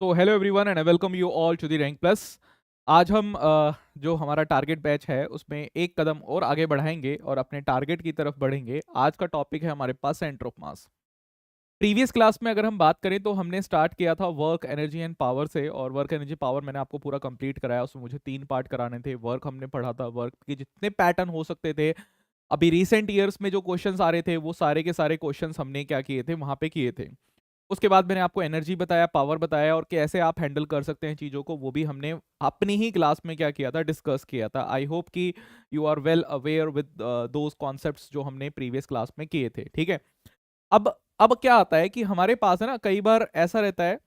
तो hello everyone and welcome you all to the rank plus. आज हम जो हमारा टारगेट बैच है उसमें एक कदम और आगे बढ़ाएंगे और अपने टारगेट की तरफ बढ़ेंगे। आज का टॉपिक है हमारे पास centre of mass. Previous class में अगर हम बात करें तो हमने स्टार्ट किया था वर्क एनर्जी एंड पावर से, और वर्क एनर्जी पावर मैंने आपको पूरा कंप्लीट कराया। उसमें मुझे 3 पार्ट कराने थे। वर्क हमने पढ़ा था, वर्क के जितने पैटर्न हो सकते थे अभी रिसेंट ईयर्स में जो क्वेश्चंस आ रहे थे वो सारे के सारे क्वेश्चंस हमने क्या किए थे, वहां पे किए थे। उसके बाद मैंने आपको एनर्जी बताया, पावर बताया, और कैसे आप हैंडल कर सकते हैं चीज़ों को, वो भी हमने अपनी ही क्लास में क्या किया था, डिस्कस किया था। आई होप कि you are well aware with those concepts जो हमने प्रीवियस क्लास में किए थे। ठीक है। अब क्या आता है कि हमारे पास है ना, कई बार ऐसा रहता है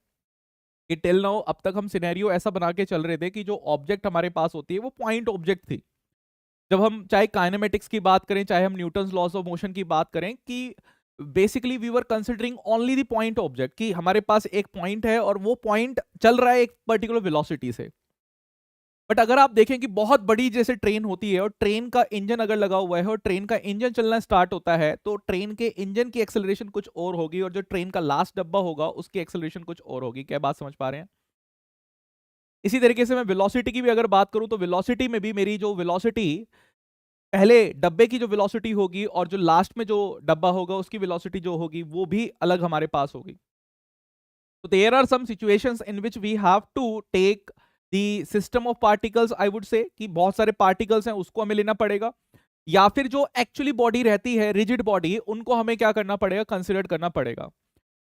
कि टिल नाउ अब तक हम सिनेरियो ऐसा बना के चल रहे थे कि जो ऑब्जेक्ट हमारे पास होती है वो पॉइंट ऑब्जेक्ट थी। जब हम चाहे काइनेमेटिक्स की बात करें, चाहे हम न्यूटन्स लॉज ऑफ मोशन की बात करें, कि basically we were considering only the point object, कि हमारे पास एक पॉइंट है और वो पॉइंट चल रहा है एक पर्टिकुलर वेलोसिटी से। बट अगर आप देखें कि बहुत बड़ी जैसे ट्रेन होती है और ट्रेन का इंजन अगर लगा हुआ है और ट्रेन का इंजन चलना स्टार्ट होता है, तो ट्रेन के इंजन की एक्सेलरेशन कुछ और होगी और जो ट्रेन का लास्ट डब्बा होगा उसकी एक्सेलरेशन कुछ और होगी। क्या बात समझ पा रहे हैं? इसी तरीके से मैं वेलोसिटी की भी अगर बात करूं तो वेलोसिटी में भी मेरी जो वेलोसिटी पहले डब्बे की जो वेलोसिटी होगी और जो लास्ट में जो डब्बा होगा उसकी वेलोसिटी जो होगी वो भी अलग हमारे पास होगी। तो there are some situations in which we have to take the system of particles. I would say कि बहुत सारे पार्टिकल्स हैं, उसको हमें लेना पड़ेगा, या फिर जो एक्चुअली बॉडी रहती है, रिजिड बॉडी, उनको हमें क्या करना पड़ेगा, कंसिडर करना पड़ेगा।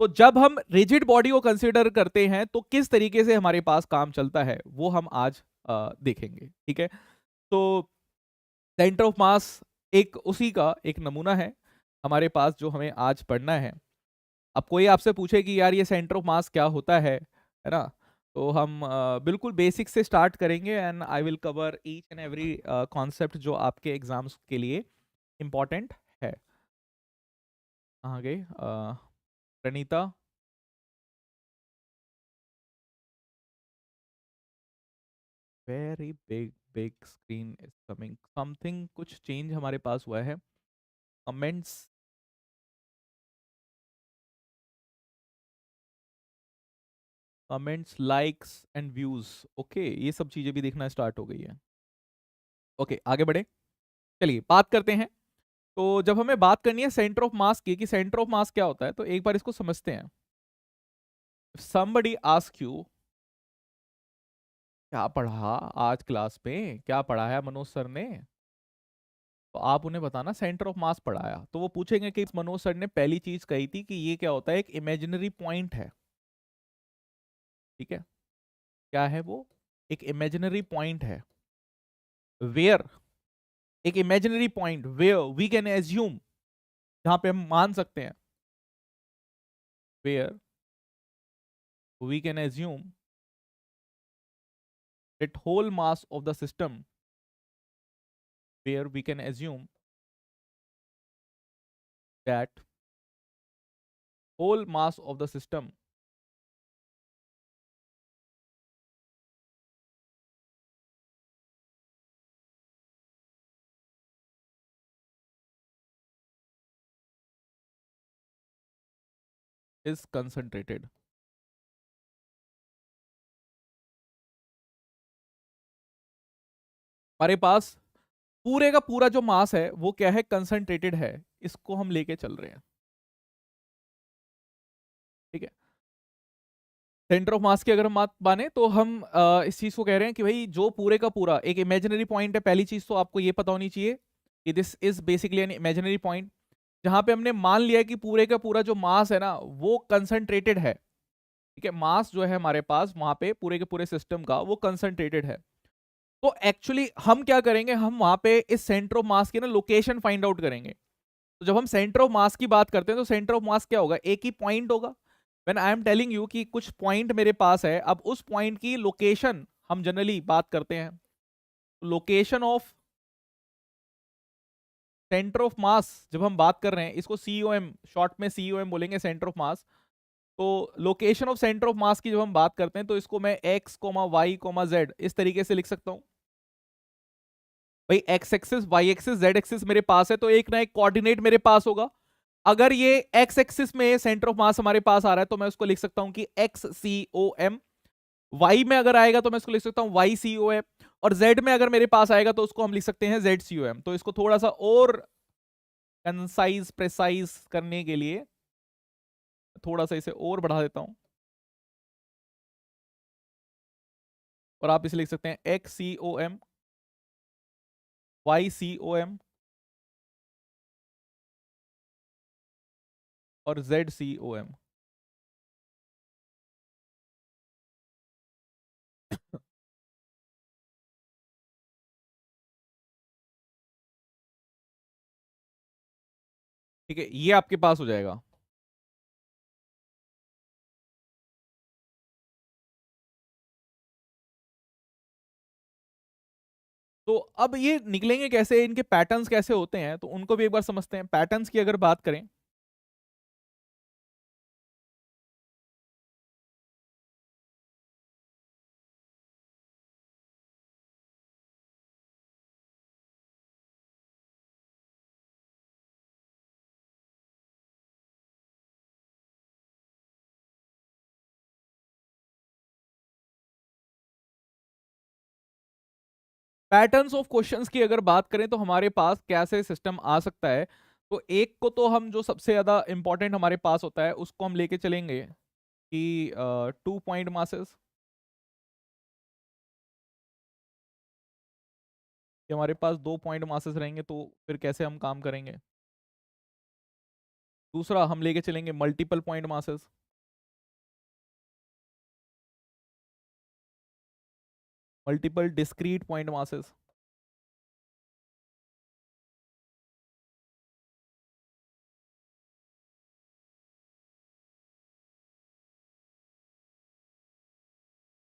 तो जब हम रिजिड बॉडी को कंसिडर करते हैं तो किस तरीके से हमारे पास काम चलता है वो हम आज देखेंगे। ठीक है। तो सेंटर ऑफ मास एक उसी का एक नमूना है हमारे पास जो हमें आज पढ़ना है। अब कोई आपसे पूछे कि यार ये सेंटर ऑफ मास क्या होता है ना, तो हम बिल्कुल बेसिक से स्टार्ट करेंगे and I will cover each and every concept जो आपके एग्जाम्स के लिए इम्पॉर्टेंट है। कहाँ गई Praneeta? Very big big screen is coming, something कुछ चेंज हमारे पास हुआ है। Comments, likes and views, okay, ये सब चीजें भी देखना स्टार्ट हो गई है। ओके, आगे बढ़े, चलिए बात करते हैं। तो जब हमें बात करनी है सेंटर ऑफ मास की, कि सेंटर ऑफ मास क्या होता है, तो एक बार इसको समझते हैं। समबडी आस्क यू क्या पढ़ा आज क्लास में, क्या पढ़ाया मनोज सर ने, तो आप उन्हें बताना सेंटर ऑफ मास पढ़ाया। तो वो पूछेंगे कि मनोज सर ने पहली चीज कही थी कि ये क्या होता है, एक इमेजिनरी पॉइंट है। ठीक है, क्या है वो? एक इमेजिनरी पॉइंट है। वेयर, एक imaginary point where we can assume, जहां पे हम मान सकते हैं, where we can assume that whole mass of the system, where we can assume that whole mass of the system is concentrated। हमारे पास पूरे का पूरा जो मास है वो क्या है, कंसंट्रेटेड है। इसको हम लेके चल रहे हैं। ठीक है। सेंटर ऑफ मास की अगर हम बात माने तो हम इस चीज को कह रहे हैं कि भाई जो पूरे का पूरा एक इमेजिनरी पॉइंट है। पहली चीज तो आपको ये पता होनी चाहिए कि this is basically an imaginary point, जहां पे हमने मान लिया कि पूरे का पूरा जो मास है ना वो कंसंट्रेटेड है। ठीक है, मास जो है हमारे पास वहां पे पूरे के पूरे सिस्टम का वो कंसंट्रेटेड है। तो एक्चुअली हम क्या करेंगे, हम वहां पे इस सेंटर ऑफ मास की ना लोकेशन फाइंड आउट करेंगे। तो जब हम सेंटर ऑफ मास की बात करते हैं तो सेंटर ऑफ मास क्या होगा, एक ही पॉइंट होगा। When I am telling you कि कुछ पॉइंट मेरे पास है, अब उस पॉइंट की लोकेशन हम जनरली बात करते हैं। Location of centre of mass जब हम बात कर रहे हैं, इसको सीओएम, शॉर्ट में सीओएम बोलेंगे, सेंटर ऑफ मास। तो location of centre of mass की जब हम बात करते हैं तो इसको मैं X comma Y comma Z इस तरीके से लिख सकता हूं। भाई X axis, Y axis, Z axis मेरे पास है, तो एक ना एक कोऑर्डिनेट मेरे पास होगा। अगर ये एक्स एक्सिस में सेंटर ऑफ मास हमारे पास आ रहा है तो मैं उसको लिख सकता हूं कि x C O M, Y में अगर आएगा तो मैं इसको लिख सकता हूँ वाई सी ओ एम, और जेड में अगर मेरे पास आएगा तो उसको हम लिख सकते हैं जेड सी ओ एम। तो इसको थोड़ा सा और कंसाइज प्रेसाइज करने के लिए थोड़ा सा इसे और बढ़ा देता हूं, और आप इसे लिख सकते हैं X C O M, Y C O M और जेड सी ओ एम। ठीक है, ये आपके पास हो जाएगा। तो अब ये निकलेंगे कैसे, इनके पैटर्न्स कैसे होते हैं, तो उनको भी एक बार समझते हैं। पैटर्न्स की अगर बात करें, पैटर्न्स ऑफ क्वेश्चंस की अगर बात करें तो हमारे पास कैसे सिस्टम आ सकता है। तो एक को तो हम जो सबसे ज्यादा इंपॉर्टेंट हमारे पास होता है उसको हम लेके चलेंगे कि 2 पॉइंट मासेस, कि हमारे पास 2 पॉइंट मासेस रहेंगे तो फिर कैसे हम काम करेंगे। दूसरा हम लेके चलेंगे multiple point masses, multiple discrete point masses.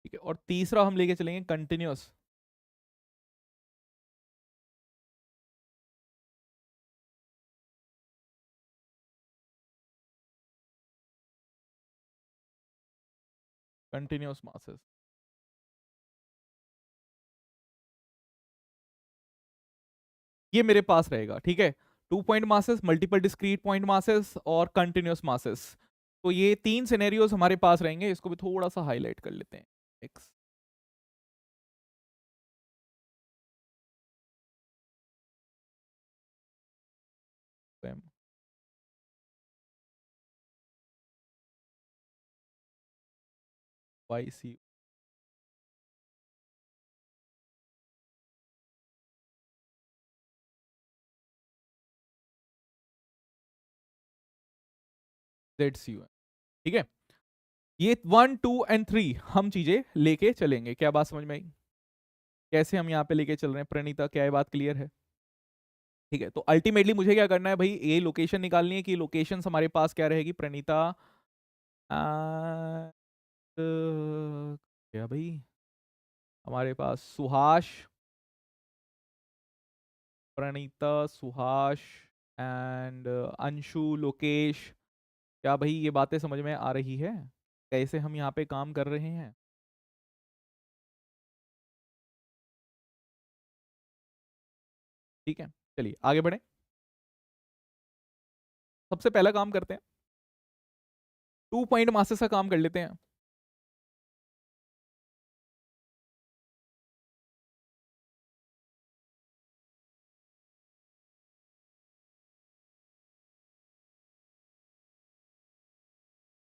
ठीक है, और तीसरा हम लेके चलेंगे कंटिन्यूस। कंटिन्यूस मासेस, ये मेरे पास रहेगा। ठीक है, 2 point masses, multiple discrete point masses और कंटिन्यूस मासेस। तो ये 3 सिनेरियोज हमारे पास रहेंगे। इसको भी थोड़ा सा हाईलाइट कर लेते हैं। X M Y C Z C U. ठीक है, ये 1 2 एंड 3 हम चीजें लेके चलेंगे। क्या बात समझ में आई? कैसे हम यहाँ पे लेके चल रहे हैं प्रणीता, क्या ये बात क्लियर है? ठीक है, तो अल्टीमेटली मुझे क्या करना है भाई, ये लोकेशन निकालनी है कि लोकेशन हमारे पास क्या रहेगी। प्रणीता क्या भाई, हमारे पास सुहास, प्रणीता, सुहास एंड अंशु, लोकेश। क्या भाई ये बातें समझ में आ रही है कैसे हम यहाँ पे काम कर रहे हैं? ठीक है, चलिए आगे बढ़े। सबसे पहला काम करते हैं, 2 पॉइंट मासेस का काम कर लेते हैं।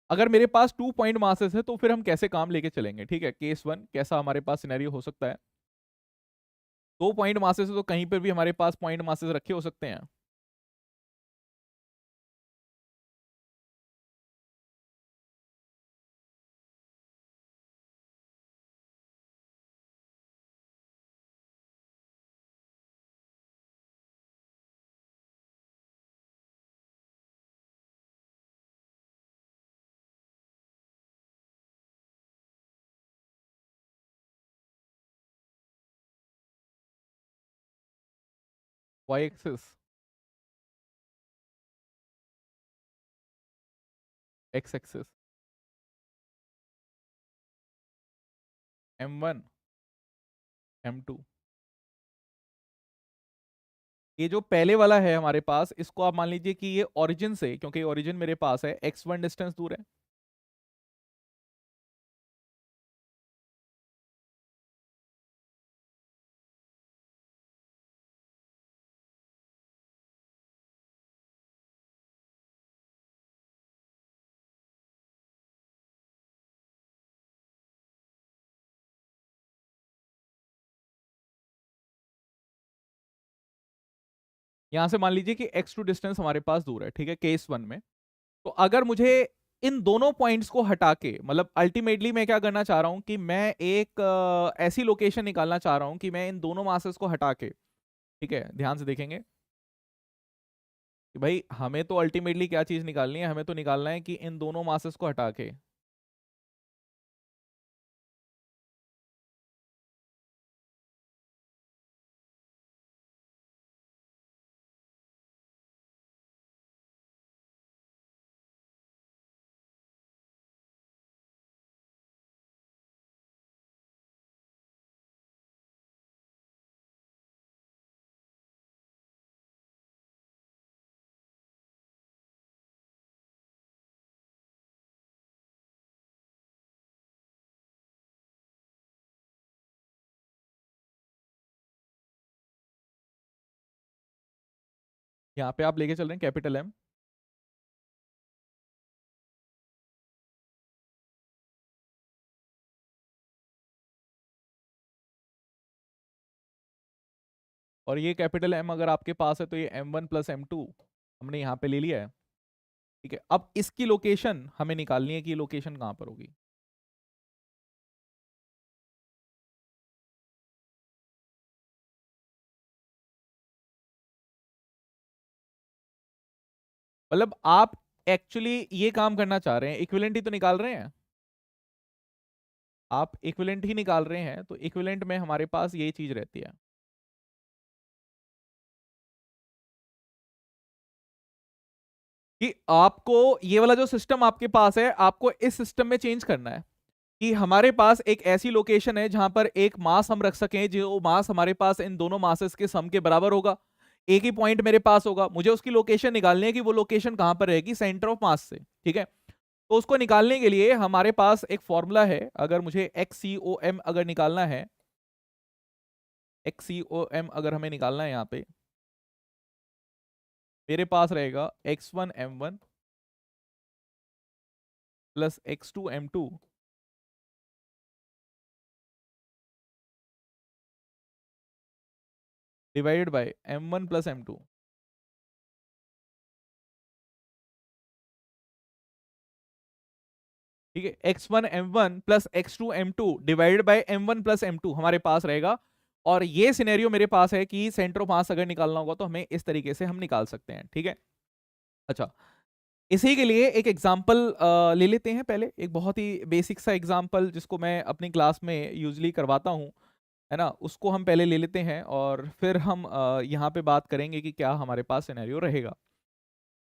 अगर मेरे पास 2 पॉइंट मासेस है तो फिर हम कैसे काम लेके चलेंगे। ठीक है, केस 1 कैसा हमारे पास सिनेरियो हो सकता है। 2 पॉइंट मासेस है तो कहीं पर भी हमारे पास पॉइंट मासेस रखे हो सकते हैं। Y axis, X axis, M1, M2। ये जो पहले वाला है हमारे पास, इसको आप मान लीजिए कि ये ओरिजिन से, क्योंकि ओरिजिन मेरे पास है, x1 डिस्टेंस दूर है। यहां से मान लीजिए कि x2 डिस्टेंस हमारे पास दूर है, ठीक है, केस 1 में। तो अगर मुझे इन दोनों पॉइंट्स को हटा के, मतलब अल्टीमेटली मैं क्या करना चाह रहा हूं कि मैं एक ऐसी लोकेशन निकालना चाह रहा हूं कि मैं इन दोनों मासेस को हटा के, ठीक है, ध्यान से देखेंगे कि भाई हमें तो अल्टीमेटली क्या चीज निकालनी है, हमें तो निकालना है कि इन दोनों मासेस को हटा के यहाँ पे आप लेके चल रहे हैं कैपिटल एम, और ये कैपिटल एम अगर आपके पास है तो ये m1 + m2 हमने यहाँ पे ले लिया है, ठीक है। अब इसकी लोकेशन हमें निकालनी है कि ये लोकेशन कहाँ पर होगी। मतलब आप एक्चुअली ये काम करना चाह रहे हैं, इक्विवेलेंट ही तो निकाल रहे हैं, आप इक्विवेलेंट ही निकाल रहे हैं, तो इक्विवेलेंट में हमारे पास यही चीज रहती है कि आपको ये वाला जो सिस्टम आपके पास है, आपको इस सिस्टम में चेंज करना है कि हमारे पास एक ऐसी लोकेशन है जहां पर एक मास हम रख सकें, जो मास हमारे पास इन दोनों मासेस के सम के बराबर होगा, एक ही पॉइंट मेरे पास होगा, मुझे उसकी लोकेशन निकालनी है कि वो लोकेशन कहां पर रहेगी, सेंटर ऑफ मास से, ठीक है। तो उसको निकालने के लिए हमारे पास एक फॉर्मूला है, अगर मुझे XCOM अगर निकालना है, XCOM अगर हमें निकालना है यहाँ पे, मेरे पास रहेगा x1m1 plus x2m2 divided by m1 + m2। ठीक है, x1m1 plus x2m2 divided by m1 + m2 हमारे पास रहेगा। और ये सिनेरियो मेरे पास है कि सेंटर ऑफ मास अगर निकालना होगा तो हमें इस तरीके से हम निकाल सकते हैं, ठीक है। अच्छा, इसी के लिए एक एग्जाम्पल ले लेते हैं, पहले एक बहुत ही बेसिक सा एग्जाम्पल जिसको मैं अपनी क्लास में यूजली करवाता हूँ, है ना, उसको हम पहले ले लेते हैं और फिर हम यहाँ पे बात करेंगे कि क्या हमारे पास सिनेरियो रहेगा।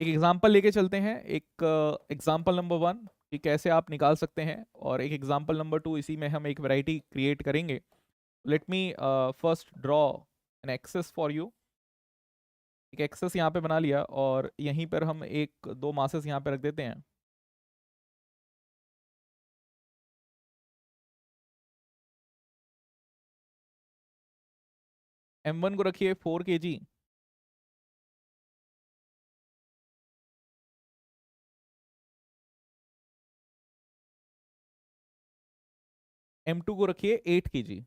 एक एग्जाम्पल लेके चलते हैं, एक एग्जाम्पल नंबर 1 कि कैसे आप निकाल सकते हैं, और एक एग्जाम्पल नंबर 2, इसी में हम एक वैरायटी क्रिएट करेंगे। Let me first draw an axis for you. एक एक्सेस यहाँ पे बना लिया और यहीं पर हम एक दो मासेस यहाँ पे रख देते हैं। m1 को रखिए 4 kg, m2 को रखिए 8 kg,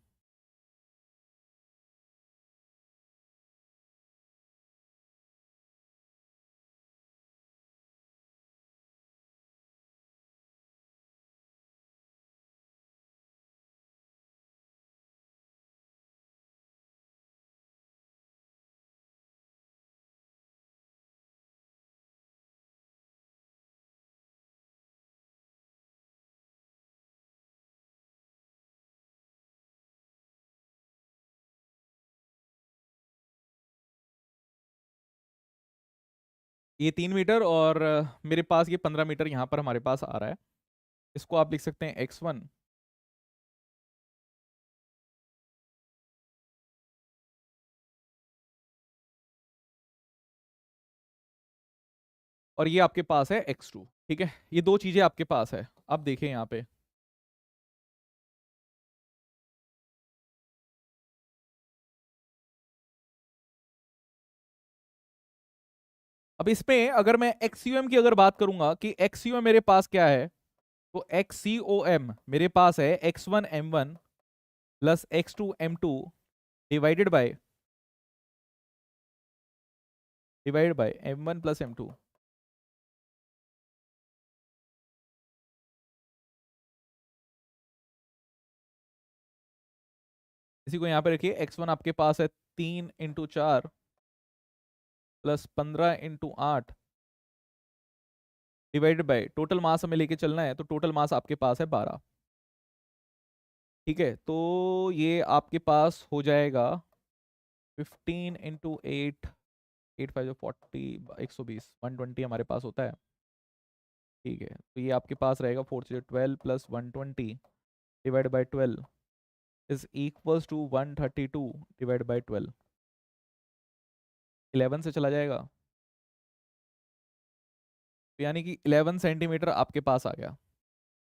ये 3 मीटर, और मेरे पास ये 15 मीटर यहाँ पर हमारे पास आ रहा है। इसको आप लिख सकते हैं x1, और ये आपके पास है x2, ठीक है। ये दो चीजें आपके पास है। अब देखिए यहाँ पे, अब इसमें अगर मैं XCOM की अगर बात करूंगा कि XCOM मेरे पास क्या है, तो XCOM मेरे पास है x1m1 plus x2m2 divided by divide by m1 plus m2। इसी को यहाँ पे रखिए, x1 आपके पास है 3 × 4 plus 15 × 8 divided by total mass हमें लेके चलना है, तो टोटल मास आपके पास है 12। ठीक है, तो ये आपके पास हो जाएगा 15 × 8, 8×5 = 40, 120, 120 हमारे पास होता है। ठीक है, तो ये आपके पास रहेगा 4×12 plus 120 divide by 12 is equals to 132 divide by 12। 11 से चला जाएगा, यानी कि 11 सेंटीमीटर आपके पास आ गया।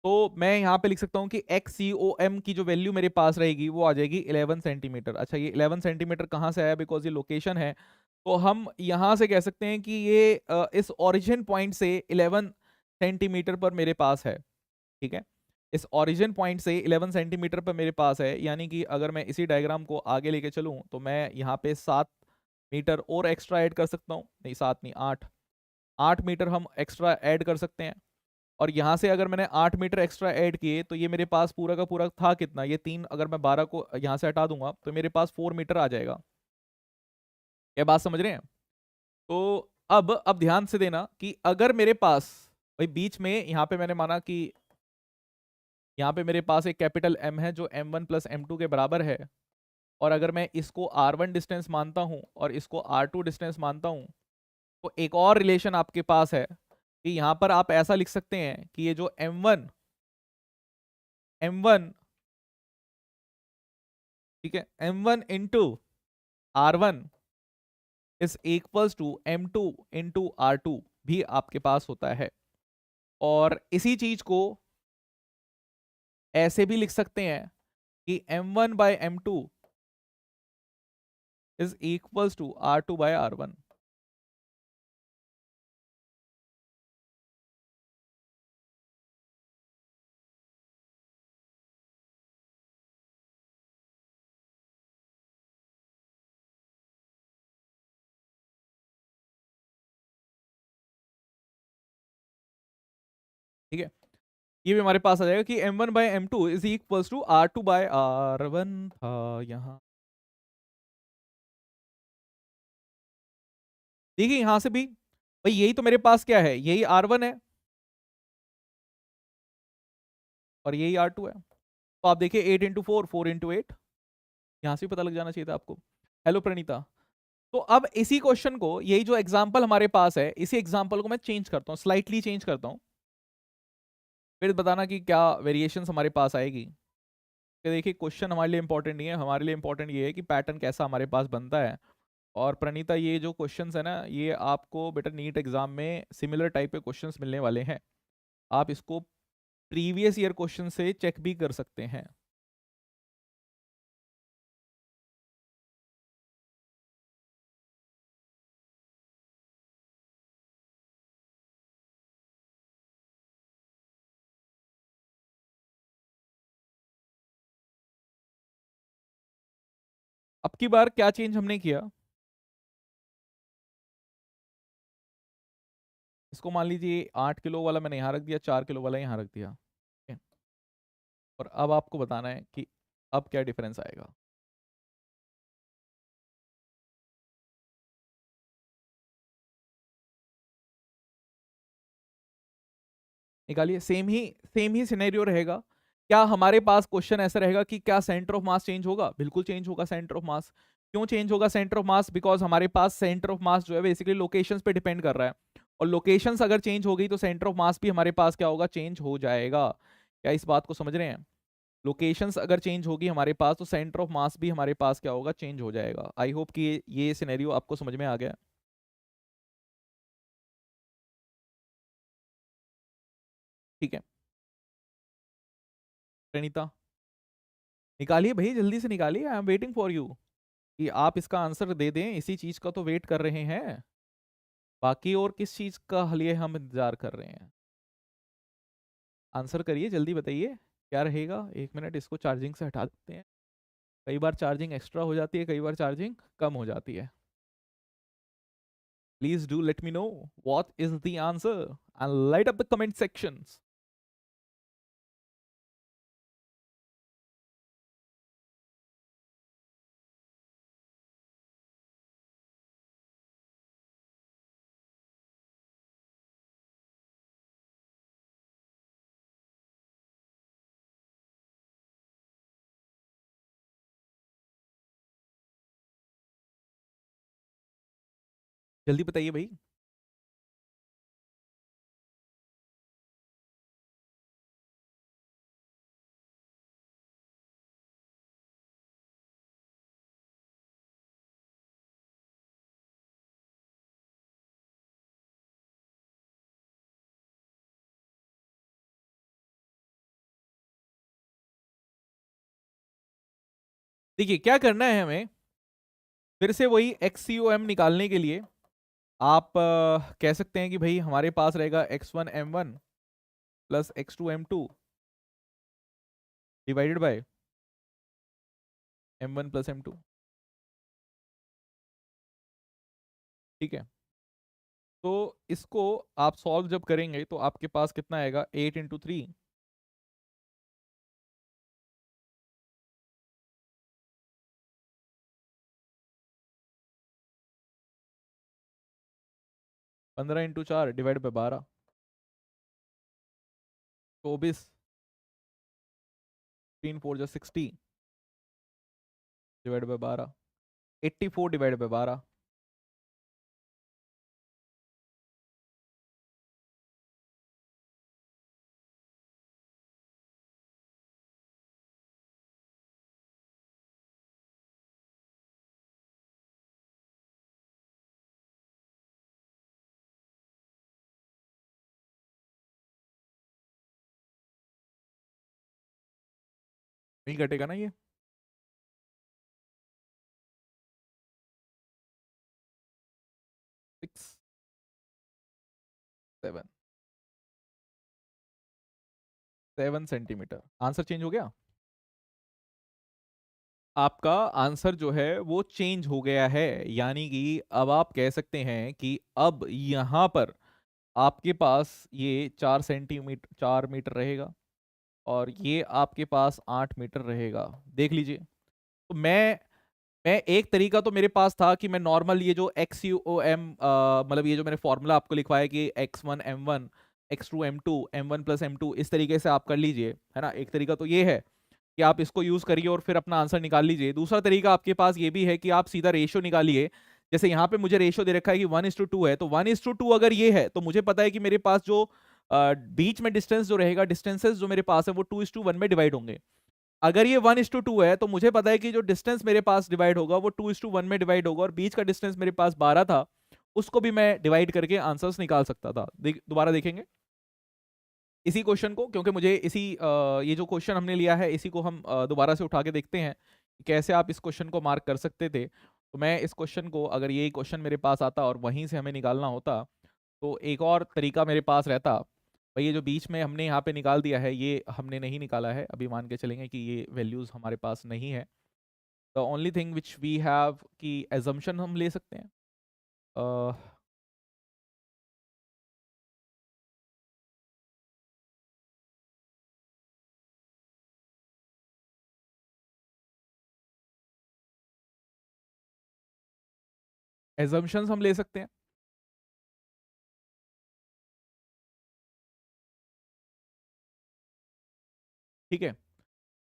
तो मैं यहाँ पे लिख सकता हूँ कि XCOM की जो वैल्यू मेरे पास रहेगी वो आ जाएगी 11 सेंटीमीटर। अच्छा, ये 11 सेंटीमीटर कहाँ से आया? बिकॉज ये लोकेशन है, तो हम यहाँ से कह सकते हैं कि ये इस ओरिजिन पॉइंट से 11 सेंटीमीटर पर मेरे पास है। ठीक है, इस ओरिजिन पॉइंट से 11 सेंटीमीटर पर मेरे पास है, यानी कि अगर मैं इसी डायग्राम को आगे लेके चलूँ तो मैं यहाँ पे 7 मीटर और एक्स्ट्रा ऐड कर सकता हूँ। नहीं, 7 नहीं, 8 मीटर हम एक्स्ट्रा ऐड कर सकते हैं। और यहाँ से अगर मैंने 8 मीटर एक्स्ट्रा ऐड किए तो ये मेरे पास पूरा का पूरा था कितना? ये 3, अगर मैं 12 को यहाँ से हटा दूंगा तो मेरे पास 4 मीटर आ जाएगा। ये बात समझ रहे हैं? तो अब ध्यान से देना कि अगर मेरे पास भाई बीच में यहाँ पे मैंने माना कि यहाँ पे मेरे पास एक कैपिटल M है जो M1 प्लस M2 के बराबर है, और अगर मैं इसको R1 डिस्टेंस मानता हूँ और इसको R2 डिस्टेंस मानता हूँ, तो एक और रिलेशन आपके पास है कि यहाँ पर आप ऐसा लिख सकते हैं कि ये जो M1 ठीक है, M1 into R1 is equals to M2 into R2 भी आपके पास होता है। और इसी चीज को ऐसे भी लिख सकते हैं कि M1 by M2 is equals to R2 by R1। ठीक है, ये भी हमारे पास आ जाएगा कि M1 by M2 is equals to R2 by R1 था यहाँ। देखिए यहां से भी भाई यही तो मेरे पास क्या है, यही R1 है और यही R2 है। तो आप देखिए 8 × 4, 4 × 8, यहां से भी पता लग जाना चाहिए था आपको। हेलो प्रणीता। तो अब इसी क्वेश्चन को, यही जो एग्जांपल हमारे पास है, इसी एग्जांपल को मैं चेंज करता हूँ, स्लाइटली चेंज करता हूँ, फिर बताना कि क्या वेरिएशंस हमारे पास आएगी। तो देखिए क्वेश्चन हमारे लिए इंपॉर्टेंट नहीं है, हमारे लिए इंपॉर्टेंट ये है कि पैटर्न कैसा हमारे पास बनता है। और प्रणीता, ये जो क्वेश्चंस है ना, ये आपको बेटा नीट एग्जाम में सिमिलर टाइप के क्वेश्चंस मिलने वाले हैं। आप इसको प्रीवियस ईयर क्वेश्चन से चेक भी कर सकते हैं। अब की बार क्या चेंज हमने किया, इसको मान लीजिए 8 किलो वाला मैंने यहाँ रख दिया, 4 किलो वाला यहाँ रख दिया। ठीक है? और अब आपको बताना है कि अब क्या डिफरेंस आएगा। निकालिए, सेम ही सिनेरियो रहेगा। क्या हमारे पास क्वेश्चन ऐसा रहेगा कि क्या सेंटर ऑफ मास चेंज होगा? बिल्कुल चेंज होगा सेंटर ऑफ मास। क्यों चेंज होगा सेंटर ऑफ मास? बिकॉज हमारे पास सेंटर ऑफ मास जो है बेसिकली लोकेशंस पे डिपेंड कर रहा है, और लोकेशंस अगर चेंज हो गई तो सेंटर ऑफ मास भी हमारे पास क्या होगा? चेंज हो जाएगा। क्या इस बात को समझ रहे हैं? लोकेशंस अगर चेंज होगी हमारे पास तो सेंटर ऑफ मास भी हमारे पास क्या होगा? चेंज हो जाएगा। आई होप कि ये सिनेरियो आपको समझ में आ गया। ठीक है प्रणीता, निकालिए भाई, जल्दी से निकालिए, I am waiting for you कि आप इसका आंसर दे दें, इसी चीज का तो वेट कर रहे हैं। बाकी और किस चीज का लिए हम इंतजार कर रहे हैं? आंसर करिए, जल्दी बताइए क्या रहेगा। 1 मिनट, इसको चार्जिंग से हटा देते हैं। कई बार चार्जिंग एक्स्ट्रा हो जाती है, कई बार चार्जिंग कम हो जाती है। Please do let me know what is the answer and light up the comment sections. जल्दी बताइए भाई। देखिए क्या करना है हमें, फिर से वही XCOM निकालने के लिए आप कह सकते हैं कि भाई हमारे पास रहेगा x1m1 plus x2m2 divided by m1 plus m2। ठीक है, तो इसको आप सॉल्व जब करेंगे तो आपके पास कितना आएगा, 8 × 3, 15 × 4 divide by 12, 24, 3 × 4 = 60 divide by 12, 84 divide by 12। नहीं कटेगा ना ये? 6, 7, 7 सेंटीमीटर। आंसर चेंज हो गया? आपका आंसर जो है वो चेंज हो गया है, यानी कि अब आप कह सकते हैं कि अब यहाँ पर आपके पास ये 4 सेंटीमीटर 4 मीटर रहेगा और ये आपके पास 8 मीटर रहेगा। देख लीजिए, तो मैं एक तरीका तो मेरे पास था कि मैं नॉर्मल ये जो XUOM मतलब ये जो मैंने फॉर्मूला आपको लिखवाया कि x1m1 x2m2 m1 + m2 इस तरीके से आप कर लीजिए, है ना। एक तरीका तो ये है कि आप इसको यूज करिए और फिर अपना आंसर निकाल लीजिए। दूसरा तरीका आपके पास ये भी है कि आप सीधा रेशियो निकालिए। जैसे यहाँ पे मुझे रेशियो दे रखा है कि 1:2 है, तो 1:2 अगर ये है तो मुझे पता है कि मेरे पास जो बीच में डिस्टेंस जो रहेगा, डिस्टेंसेस जो मेरे पास है वो 2:1 में डिवाइड होंगे। अगर ये 1:2 है तो मुझे पता है कि जो डिस्टेंस मेरे पास डिवाइड होगा वो 2:1 में डिवाइड होगा, और बीच का डिस्टेंस मेरे पास 12 था, उसको भी मैं डिवाइड करके आंसर्स निकाल सकता था। दोबारा देखेंगे इसी क्वेश्चन को, क्योंकि मुझे ये जो क्वेश्चन हमने लिया है इसी को हम दोबारा से उठा के देखते हैं कि कैसे आप इस क्वेश्चन को मार्क कर सकते थे। तो मैं इस क्वेश्चन को, अगर ये क्वेश्चन मेरे पास आता और वहीं से हमें निकालना होता, तो एक और तरीका मेरे पास रहता भाई। ये जो बीच में हमने यहाँ पे निकाल दिया है ये हमने नहीं निकाला है, अभी मान के चलेंगे कि ये वैल्यूज हमारे पास नहीं है। The only thing which we have कि एजम्पशन हम ले सकते हैं। एजम्पशंस हम ले सकते हैं, ठीक है।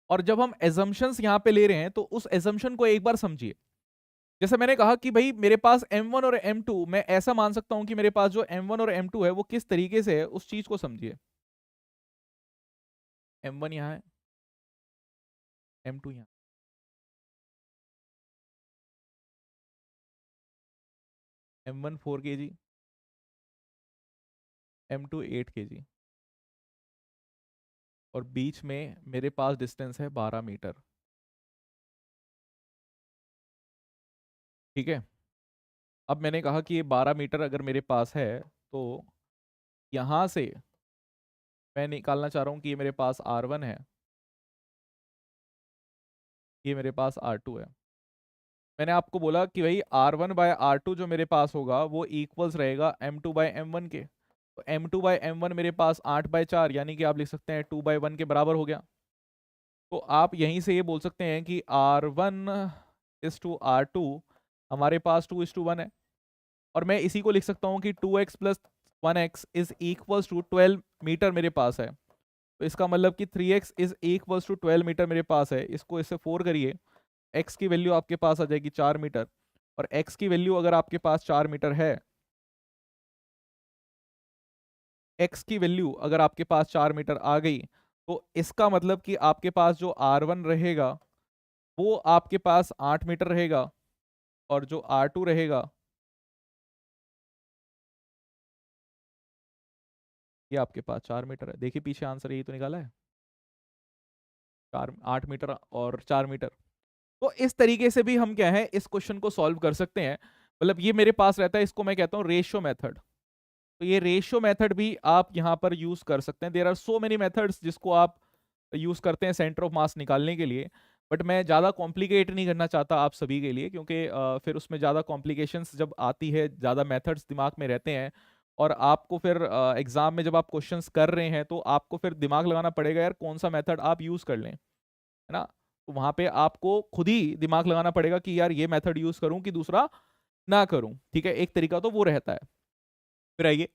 और जब हम एजम्पशंस यहाँ पे ले रहे हैं तो उस एजम्पशन को एक बार समझिए। जैसे मैंने कहा कि भाई मेरे पास M1 और M2, मैं ऐसा मान सकता हूं कि मेरे पास जो M1 और M2 है वो किस तरीके से है, उस चीज को समझिए। M1 यहाँ है, M2 यहाँ, M1 4 kg, M2 8 kg, और बीच में मेरे पास डिस्टेंस है 12 मीटर। ठीक है, अब मैंने कहा कि ये 12 मीटर अगर मेरे पास है तो यहां से मैं निकालना चाह रहा हूं कि ये मेरे पास R1 है, ये मेरे पास R2 है। मैंने आपको बोला कि भाई R1/R2 जो मेरे पास होगा वो इक्वल्स रहेगा M2/M1 के। तो M2/M1 मेरे पास 8/4 यानी कि आप लिख सकते हैं 2/1 के बराबर हो गया। तो आप यहीं से ये बोल सकते हैं कि R1:R2 हमारे पास 2:1 है। और मैं इसी को लिख सकता हूँ कि 2x + 1x is equals to 12 metre मेरे पास है। तो इसका मतलब कि 3x is equals to 12 metre मेरे पास है। इसको इससे 4 करिए, x की वैल्यू आपके पास आ जाएगी 4 मीटर। और x की वैल्यू अगर आपके पास 4 मीटर है, x की वैल्यू अगर आपके पास 4 मीटर आ गई, तो इसका मतलब कि आपके पास जो R1 रहेगा वो आपके पास 8 मीटर रहेगा, और जो R2 रहेगा ये आपके पास 4 मीटर है। देखिए पीछे आंसर यही तो निकाला है, 8 मीटर और 4 मीटर। तो इस तरीके से भी हम क्या है इस क्वेश्चन को सॉल्व कर सकते हैं। मतलब ये मेरे पास रहता है, इसको मैं कहता हूँ रेशियो मेथड। तो ये रेशियो मेथड भी आप यहाँ पर यूज कर सकते हैं। There are so many methods जिसको आप यूज करते हैं सेंटर ऑफ मास निकालने के लिए, बट मैं ज़्यादा कॉम्प्लिकेट नहीं करना चाहता आप सभी के लिए, क्योंकि फिर उसमें ज़्यादा कॉम्प्लिकेशंस जब आती है, ज़्यादा मेथड्स दिमाग में रहते हैं, और आपको फिर एग्जाम में जब आप क्वेश्चंस कर रहे हैं तो आपको फिर दिमाग लगाना पड़ेगा यार कौन सा मेथड आप यूज कर लें, है ना। तो वहां पे आपको खुद ही दिमाग लगाना पड़ेगा कि यार ये मेथड यूज करूं कि दूसरा ना करूं। ठीक है, एक तरीका तो वो रहता है। फिर आइए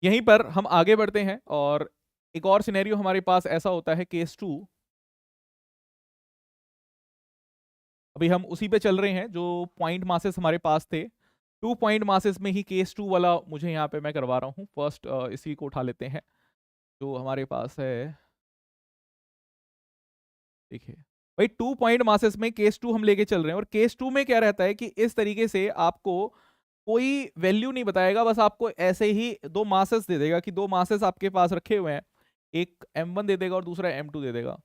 यहीं पर हम आगे बढ़ते हैं, और एक और सिनेरियो हमारे पास ऐसा होता है, केस 2। अभी हम उसी पे चल रहे हैं जो पॉइंट मासेस हमारे पास थे। 2 पॉइंट मासेस में ही केस 2 वाला मुझे यहाँ पे मैं करवा रहा हूँ। फर्स्ट इसी को उठा लेते हैं जो हमारे पास है। देखिए भाई 2 पॉइंट मासेस में केस 2 हम लेके चल रहे हैं, और केस 2 में क्या रहता है कि इस तरीके से आपको कोई वैल्यू नहीं बताएगा, बस आपको ऐसे ही दो मासेस दे देगा कि दो मासेस आपके पास रखे हुए हैं, एक M1 दे देगा और दूसरा M2 दे देगा।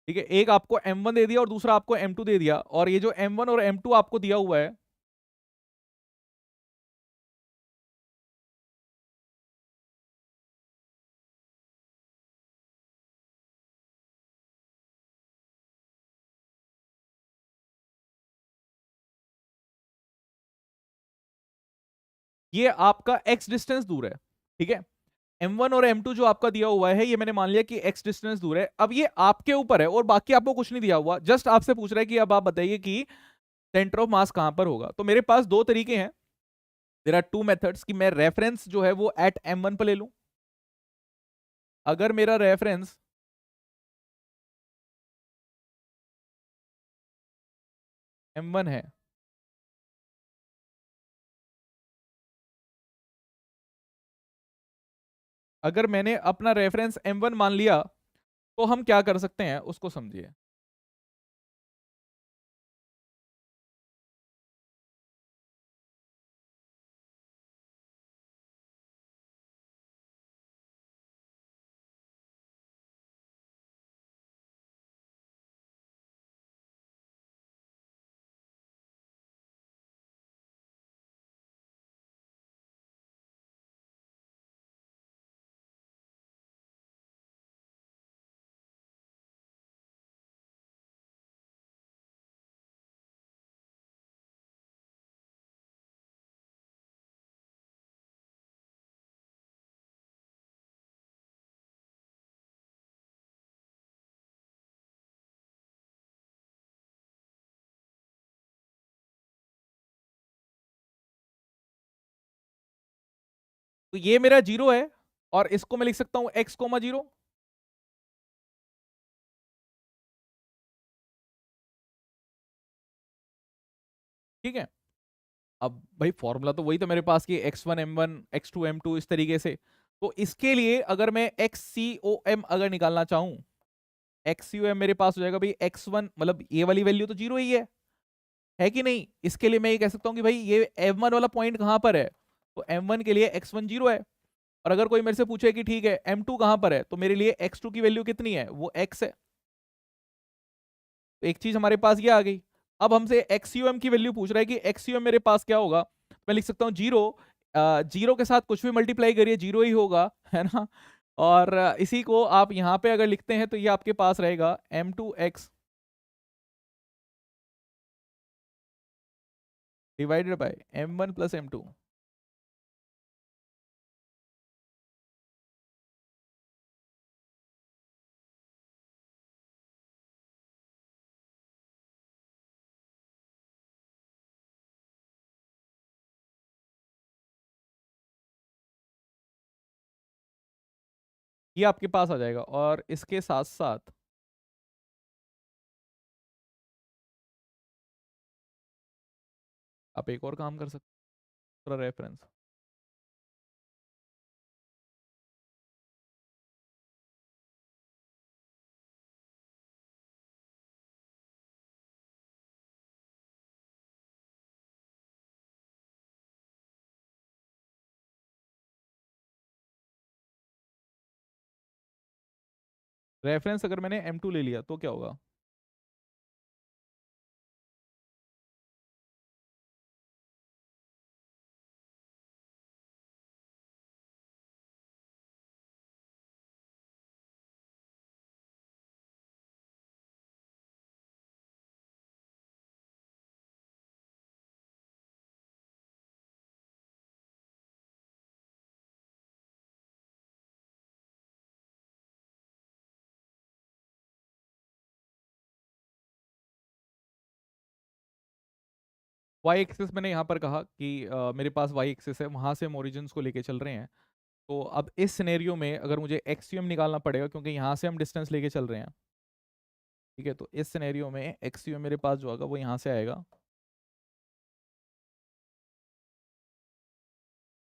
ठीक है, एक आपको M1 दे दिया और दूसरा आपको M2 दे दिया, और ये जो M1 और M2 आपको दिया हुआ है, ये आपका x डिस्टेंस दूर है। ठीक है, M1 और M2 जो आपका दिया हुआ है ये मैंने मान लिया कि x डिस्टेंस दूर है। अब ये आपके ऊपर है और बाकी आपको कुछ नहीं दिया हुआ, जस्ट आपसे पूछ रहा है कि अब आप बताइए कि सेंटर ऑफ मास कहां पर होगा। तो मेरे पास दो तरीके हैं, देयर आर टू मेथड्स, कि मैं रेफरेंस जो है वो एट M1 पर ले लूं। अगर मेरा रेफरेंस M1 है, अगर मैंने अपना रेफरेंस M1 मान लिया, तो हम क्या कर सकते हैं उसको समझिए। तो ये मेरा जीरो है, और इसको मैं लिख सकता हूं x,0। ठीक है, अब भाई फॉर्मूला तो वही था मेरे पास कि x1 M1 x2 M2 इस तरीके से। तो इसके लिए अगर मैं XCOM अगर निकालना चाहूं, XCOM मेरे पास हो जाएगा भाई x1, मतलब ये वाली वैल्यू तो जीरो ही है कि नहीं। इसके लिए मैं ये कह सकता हूं कि भाई ये M1 वाला पॉइंट कहां पर है, तो M1 के लिए x1 जीरो है। और अगर कोई मेरे से पूछे कि ठीक है M2 कहां पर है, तो मेरे लिए x2 की वैल्यू कितनी है, वो x है। तो एक चीज हमारे पास ये आ गई। अब हमसे एक्सियोम की वैल्यू पूछ रहा है कि एक्सियोम मेरे पास क्या होगा। मैं लिख सकता हूँ जीरो, जीरो के साथ कुछ भी मल्टीप्लाई करिए जीरो ही होगा, है ना। और इसी को आप यहाँ पे अगर लिखते हैं तो ये आपके पास रहेगा m2x divided by m1 plus m2। ये आपके पास आ जाएगा और इसके साथ साथ आप एक और काम कर सकते हैं, रेफरेंस। रेफरेंस अगर मैंने m2 ले लिया तो क्या होगा? वाई एक्सिस मैंने यहाँ पर कहा कि मेरे पास वाई एक्सिस है, वहां से हम ओरिजिन्स को लेके चल रहे हैं। तो अब इस सिनेरियो में अगर मुझे एक्सयूएम निकालना पड़ेगा क्योंकि यहाँ से हम डिस्टेंस लेके चल रहे हैं, ठीक है, तो इस सिनेरियो में एक्सयूएम मेरे पास जो होगा वो यहाँ से आएगा,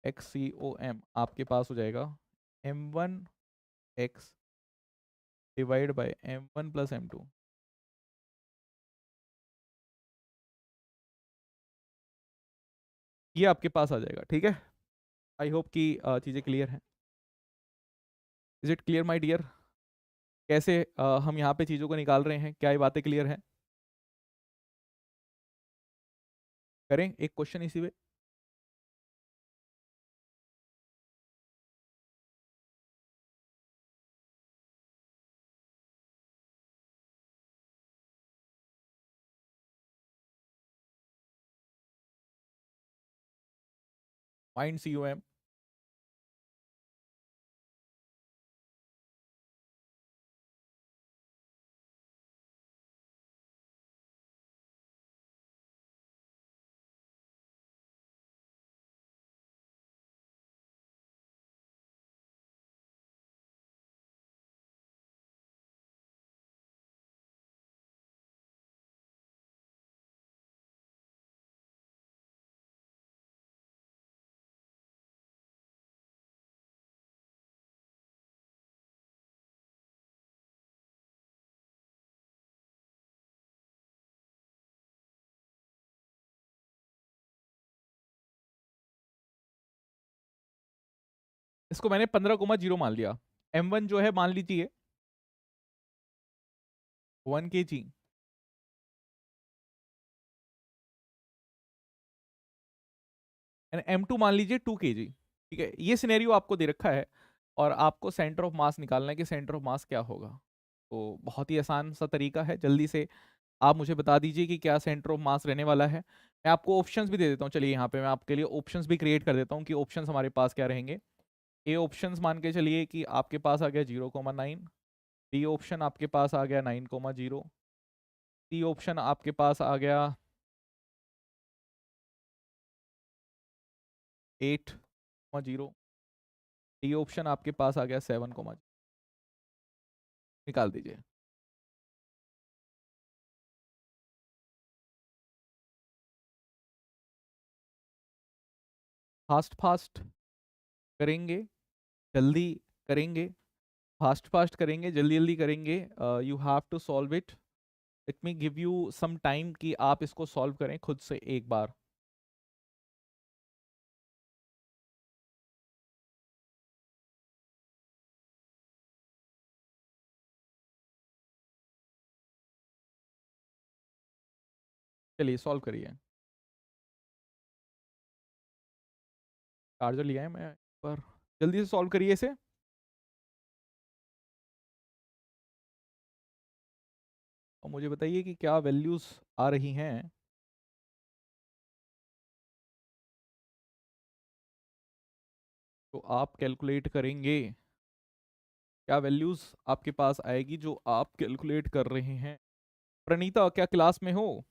XCOM आपके पास हो जाएगा m1x divide by m1 plus m2। ये आपके पास आ जाएगा, ठीक है। आई होप कि चीज़ें क्लियर हैं। Is it clear my dear? कैसे हम यहाँ पे चीज़ों को निकाल रहे हैं, क्या ये बातें क्लियर हैं? करें एक क्वेश्चन इसी पे। Mind COM। इसको मैंने 15,0 मान लिया। m1 जो है मान लीजिए 1 kg एंड m2 मान लीजिए 2 kg। ठीक है, ये सिनेरियो आपको दे रखा है और आपको सेंटर ऑफ मास निकालना है कि सेंटर ऑफ मास क्या होगा। तो बहुत ही आसान सा तरीका है, जल्दी से आप मुझे बता दीजिए कि क्या सेंटर ऑफ मास रहने वाला है। मैं आपको ऑप्शंस भी दे देता हूँ, चलिए यहाँ पे मैं आपके लिए ऑप्शंस भी क्रिएट कर देता हूँ कि ऑप्शंस हमारे पास क्या रहेंगे। ए ऑप्शंस मान के चलिए कि आपके पास आ गया 0,9। बी ऑप्शन आपके पास आ गया 9,0। सी ऑप्शन आपके पास आ गया 8,0। डी ऑप्शन आपके पास आ गया 7,0। निकाल दीजिए। फास्ट फास्ट करेंगे, जल्दी करेंगे, फास्ट फास्ट करेंगे, जल्दी जल्दी करेंगे। You have to solve it. Let me give you some time कि आप इसको सॉल्व करें खुद से एक बार। चलिए सॉल्व करिए। चार्जर लिया है मैं, पर जल्दी से सॉल्व करिए इसे। और मुझे बताइए कि क्या वैल्यूज आ रही हैं। तो आप कैलकुलेट करेंगे, क्या वैल्यूज आपके पास आएगी जो आप कैलकुलेट कर रहे हैं। प्रणीता क्या क्लास में हो?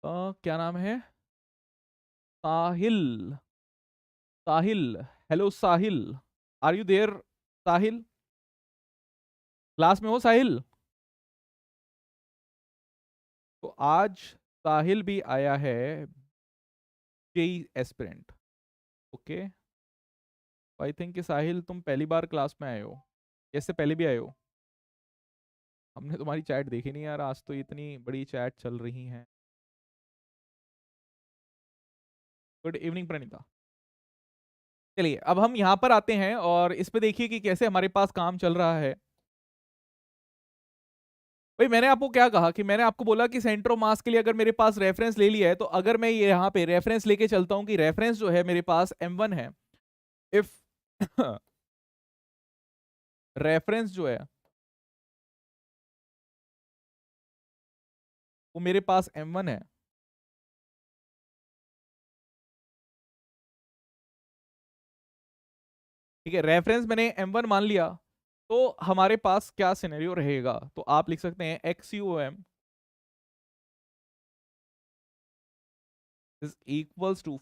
क्या नाम है? Sahil. Sahil. Hello Sahil, are you there? Sahil, class में हो साहिल? तो आज साहिल भी आया है, JEE aspirant. Okay, I think कि साहिल तुम पहली बार क्लास में आए हो, इससे पहले भी आए हो? हमने तुम्हारी चैट देखी नहीं यार, आज तो इतनी बड़ी चैट चल रही है। Good evening Praneeta. चलिए अब हम यहाँ पर आते हैं और इस पे देखिए कि कैसे हमारे पास काम चल रहा है। भाई मैंने आपको क्या कहा कि मैंने आपको बोला कि सेंटर ऑफ मास के लिए अगर मेरे पास रेफरेंस ले लिया है, तो अगर मैं ये यहाँ पे रेफरेंस लेके चलता हूँ कि रेफरेंस जो है मेरे पास m1 है, इफ रेफरेंस जो है वो मेरे पास m1 है, ठीक है, रेफरेंस मैंने m1 मान लिया, तो हमारे पास क्या सिनेरियो रहेगा, तो आप लिख सकते हैं XUM is equals to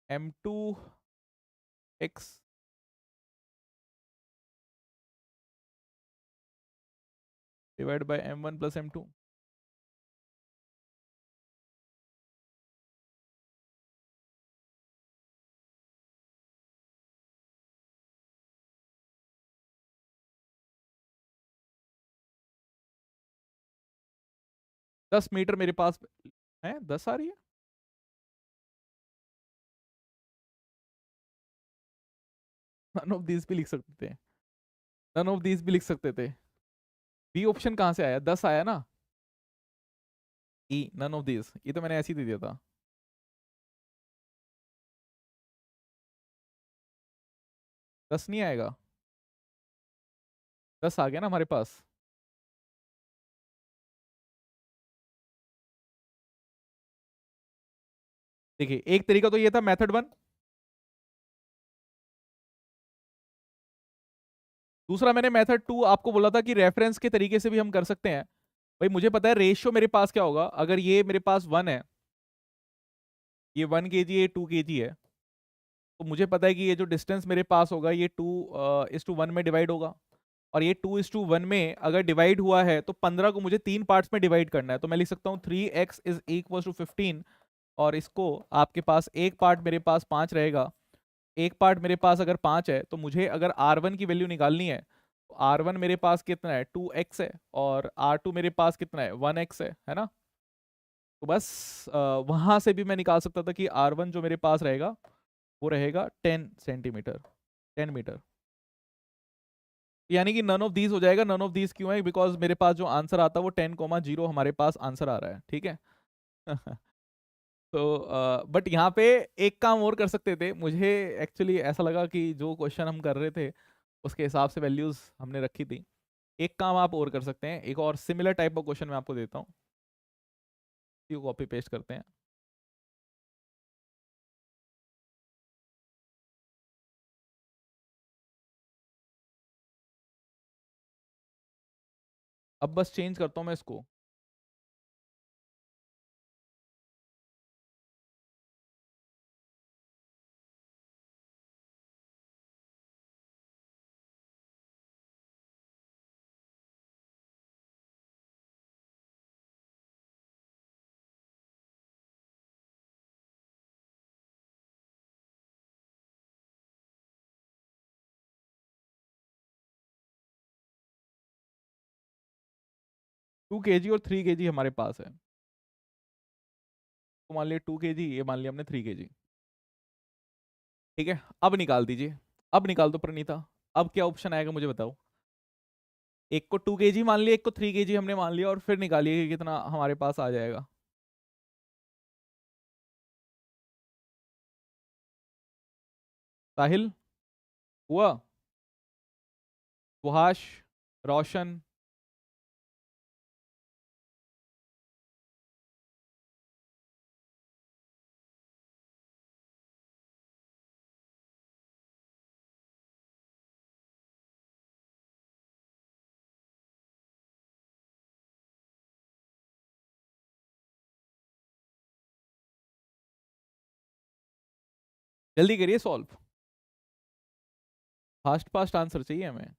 m2 x divide by m1 plus m2। 10 metre मेरे पास है, 10 आ रही है। नन ऑफ दिस भी लिख सकते थे, नन ऑफ दिस भी लिख सकते थे। बी ऑप्शन कहाँ से आया, 10 आया ना। ई नन ऑफ दिस, ये तो मैंने ऐसे ही दे दिया था। 10 नहीं आएगा, 10 आ गया ना हमारे पास। देखिए एक तरीका तो ये था मेथड 1, दूसरा मैंने मेथड 2 आपको बोला था कि रेफरेंस के तरीके से भी हम कर सकते हैं। भाई मुझे पता है रेशियो मेरे पास क्या होगा, अगर ये मेरे पास 1 है, ये 1 kg ये 2 kg है, तो मुझे पता है कि ये जो डिस्टेंस मेरे पास होगा ये 2:1 में डिवाइड होगा। और ये 2:1 में अगर डिवाइड हुआ है तो 15 को मुझे 3 पार्ट्स में डिवाइड करना है, तो मैं लिख सकता हूँ 3x इज इक्वल टू 15। और इसको आपके पास एक पार्ट मेरे पास 5 रहेगा, एक पार्ट मेरे पास अगर 5 है, तो मुझे अगर R1 की वैल्यू निकालनी है, तो R1 मेरे पास कितना है, 2x है, और R2 मेरे पास कितना है, 1x है ना। तो बस वहां से भी मैं निकाल सकता था कि R1 जो मेरे पास रहेगा वो रहेगा 10 सेंटीमीटर, 10 मीटर। यानी कि नन ऑफ दीज हो जाएगा। नन ऑफ दीज क्यों है, बिकॉज मेरे पास जो आंसर आता है वो 10,0 हमारे पास आंसर आ रहा है, ठीक है। तो बट यहाँ पे एक काम और कर सकते थे, मुझे एक्चुअली ऐसा लगा कि जो क्वेश्चन हम कर रहे थे उसके हिसाब से वैल्यूज हमने रखी थी। एक काम आप और कर सकते हैं, एक और सिमिलर टाइप का क्वेश्चन मैं आपको देता हूँ, इसी को कॉपी पेस्ट करते हैं। अब बस चेंज करता हूँ मैं इसको। टू केजी और 3 kg हमारे पास है, तो मान लिया 2 kg, ये मान लिया हमने 3 kg, ठीक है। अब निकाल दीजिए, अब निकाल दो प्रणीता। अब क्या ऑप्शन आएगा मुझे बताओ। एक को 2 kg मान लिया, एक को 3 kg हमने मान लिया, और फिर निकालिए कि कितना हमारे पास आ जाएगा। साहिल हुआ? सुहास, रोशन, जल्दी करिए सॉल्व। फास्ट फास्ट आंसर चाहिए हमें।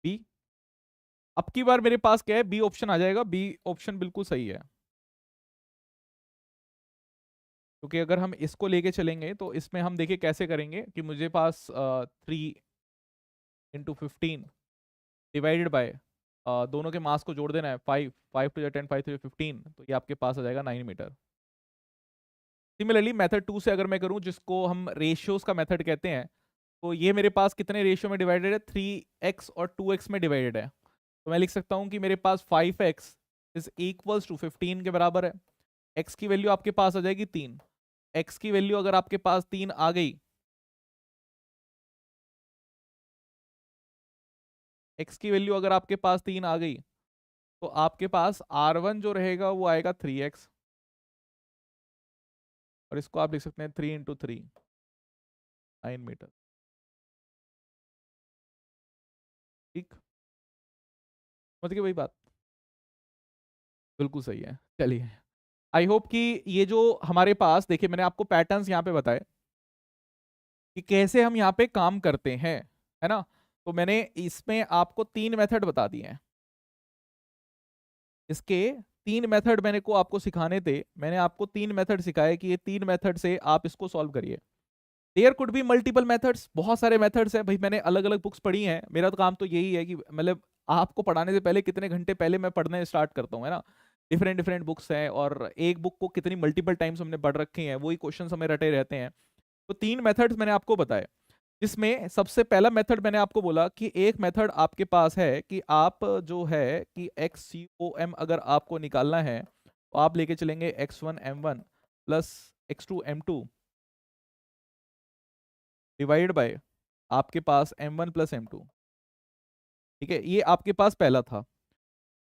बी। अब की बार मेरे पास क्या है, बी ऑप्शन आ जाएगा। बी ऑप्शन बिल्कुल सही है, क्योंकि अगर हम इसको लेके चलेंगे तो इसमें हम देखिए कैसे करेंगे कि मुझे पास 3 × 15 डिवाइडेड बाय दोनों के मास को जोड़ देना है। 5 5 × 10 5 3 15, तो ये आपके पास आ जाएगा 9 मीटर। सिमिलरली मेथड 2 से अगर मैं करूं, जिसको हम रेशियोज का मेथड कहते हैं, तो ये मेरे पास कितने रेशियो में डिवाइडेड है? 3x और 2x में डिवाइडेड है। तो मैं लिख सकता हूं कि मेरे पास 5x इज इक्वल्स टू 15 के बराबर है। x की वैल्यू आपके पास आ जाएगी 3। x की वैल्यू अगर आपके पास 3 आ गई, x की वैल्यू अगर आपके पास 3 आ गई, तो आपके पास R1 जो रहेगा वो आएगा 3x, और इसको आप लिख सकते हैं 3 × 3, 9 मीटर। ठीक, समझ गए वही बात? बिल्कुल सही है। चलिए, आई होप कि ये जो हमारे पास, देखिए मैंने आपको पैटर्न्स यहाँ पे बताए कि कैसे हम यहाँ पे काम करते हैं, है ना? तो मैंने इसमें आपको 3 मेथड बता दिए हैं। इसके 3 मेथड मैंने को आपको सिखाने थे। मैंने आपको 3 मेथड सिखाए कि ये 3 मेथड से आप इसको सॉल्व करिए। There could be multiple methods, बहुत सारे मेथड्स हैं भाई। मैंने अलग अलग बुक्स पढ़ी हैं। मेरा तो काम तो यही है कि मतलब आपको पढ़ाने से पहले कितने घंटे पहले मैं पढ़ने स्टार्ट करता हूँ, है ना? डिफरेंट डिफरेंट बुक्स हैं, और एक बुक को कितनी मल्टीपल टाइम्स हमने पढ़ रखे हैं, वही क्वेश्चन हमें रटे रहते हैं। तो 3 मेथड्स मैंने आपको बताए, जिसमें सबसे पहला मेथड मैंने आपको बोला कि एक मेथड आपके पास है कि आप जो है कि XCOM अगर आपको निकालना है, तो आप लेके चलेंगे x1m1 plus x2m2 divide by आपके पास m1 प्लस m2। ठीक है, ये आपके पास पहला था।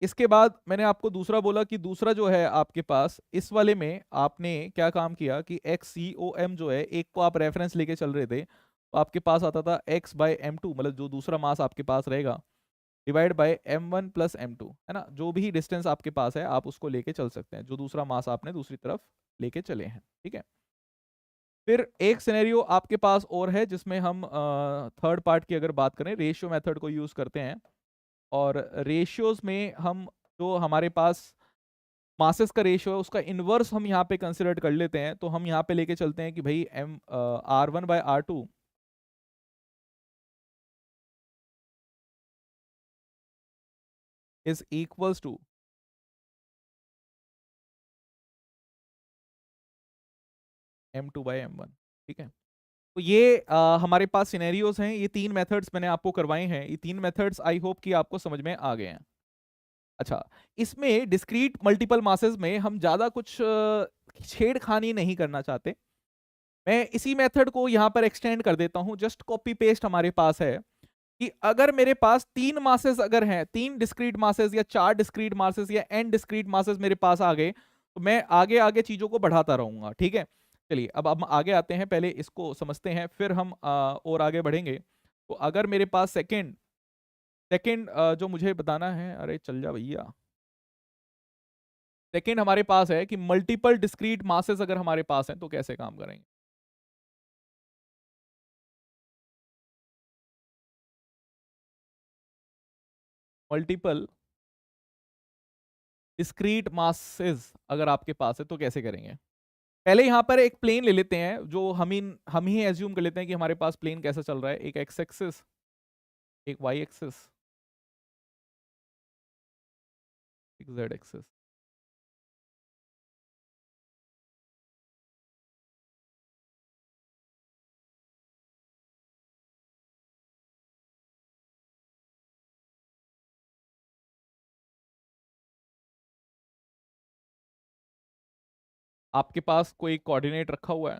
इसके बाद मैंने आपको दूसरा बोला कि दूसरा जो है आपके पास, इस वाले में आपने क्या काम किया कि XCOM जो है, एक को आप रेफरेंस लेके चल रहे थे, तो आपके पास आता था x/m2, मतलब जो दूसरा मास आपके पास रहेगा, divide by m1 plus m2, है ना? जो भी डिस्टेंस आपके पास है आप उसको लेके चल सकते हैं, जो दूसरा मास आपने दूसरी तरफ लेके चले हैं। ठीक है, फिर एक सिनेरियो आपके पास और है, जिसमें हम थर्ड पार्ट की अगर बात करें, रेशियो मेथड को यूज करते हैं। और रेशियोज में हम, जो हमारे पास मासेस का रेशियो है, उसका इनवर्स हम यहाँ पे कंसिडर कर लेते हैं। तो हम यहाँ पे लेके चलते हैं कि भाई R1/R2 is equals to M2/M1। ठीक है, तो ये हमारे पास सिनेरियोज हैं। ये 3 मेथड्स मैंने आपको करवाए हैं। ये 3 मेथड्स आई होप कि आपको समझ में आ गए हैं। अच्छा, इसमें डिस्क्रीट मल्टीपल मासेस में हम ज़्यादा कुछ छेड़खानी नहीं करना चाहते। मैं इसी मेथड को यहाँ पर एक्सटेंड कर देता हूँ। जस्ट कॉपी पेस्ट हमारे पास है कि अगर मेरे पास 3 मासेस अगर हैं, 3 डिस्क्रीट मासेस या 4 डिस्क्रीट मासेस या n डिस्क्रीट मासेस मेरे पास आ गए, तो मैं आगे आगे चीज़ों को बढ़ाता रहूँगा। ठीक है, चलिए अब हम आगे आते हैं। पहले इसको समझते हैं, फिर हम और आगे बढ़ेंगे। तो अगर मेरे पास सेकेंड सेकेंड जो मुझे बताना है, अरे चल जा भैया, सेकेंड हमारे पास है कि मल्टीपल डिस्क्रीट मासेस अगर हमारे पास हैं तो कैसे काम करेंगे। मल्टीपल डिस्क्रीट मासेस अगर आपके पास है तो कैसे करेंगे। पहले यहाँ पर एक प्लेन ले लेते हैं, जो हम ही एज्यूम कर लेते हैं कि हमारे पास प्लेन कैसा चल रहा है। एक एक्स एक्सिस, एक वाई एक्सिस। Z axis. आपके पास कोई कोऑर्डिनेट रखा हुआ है?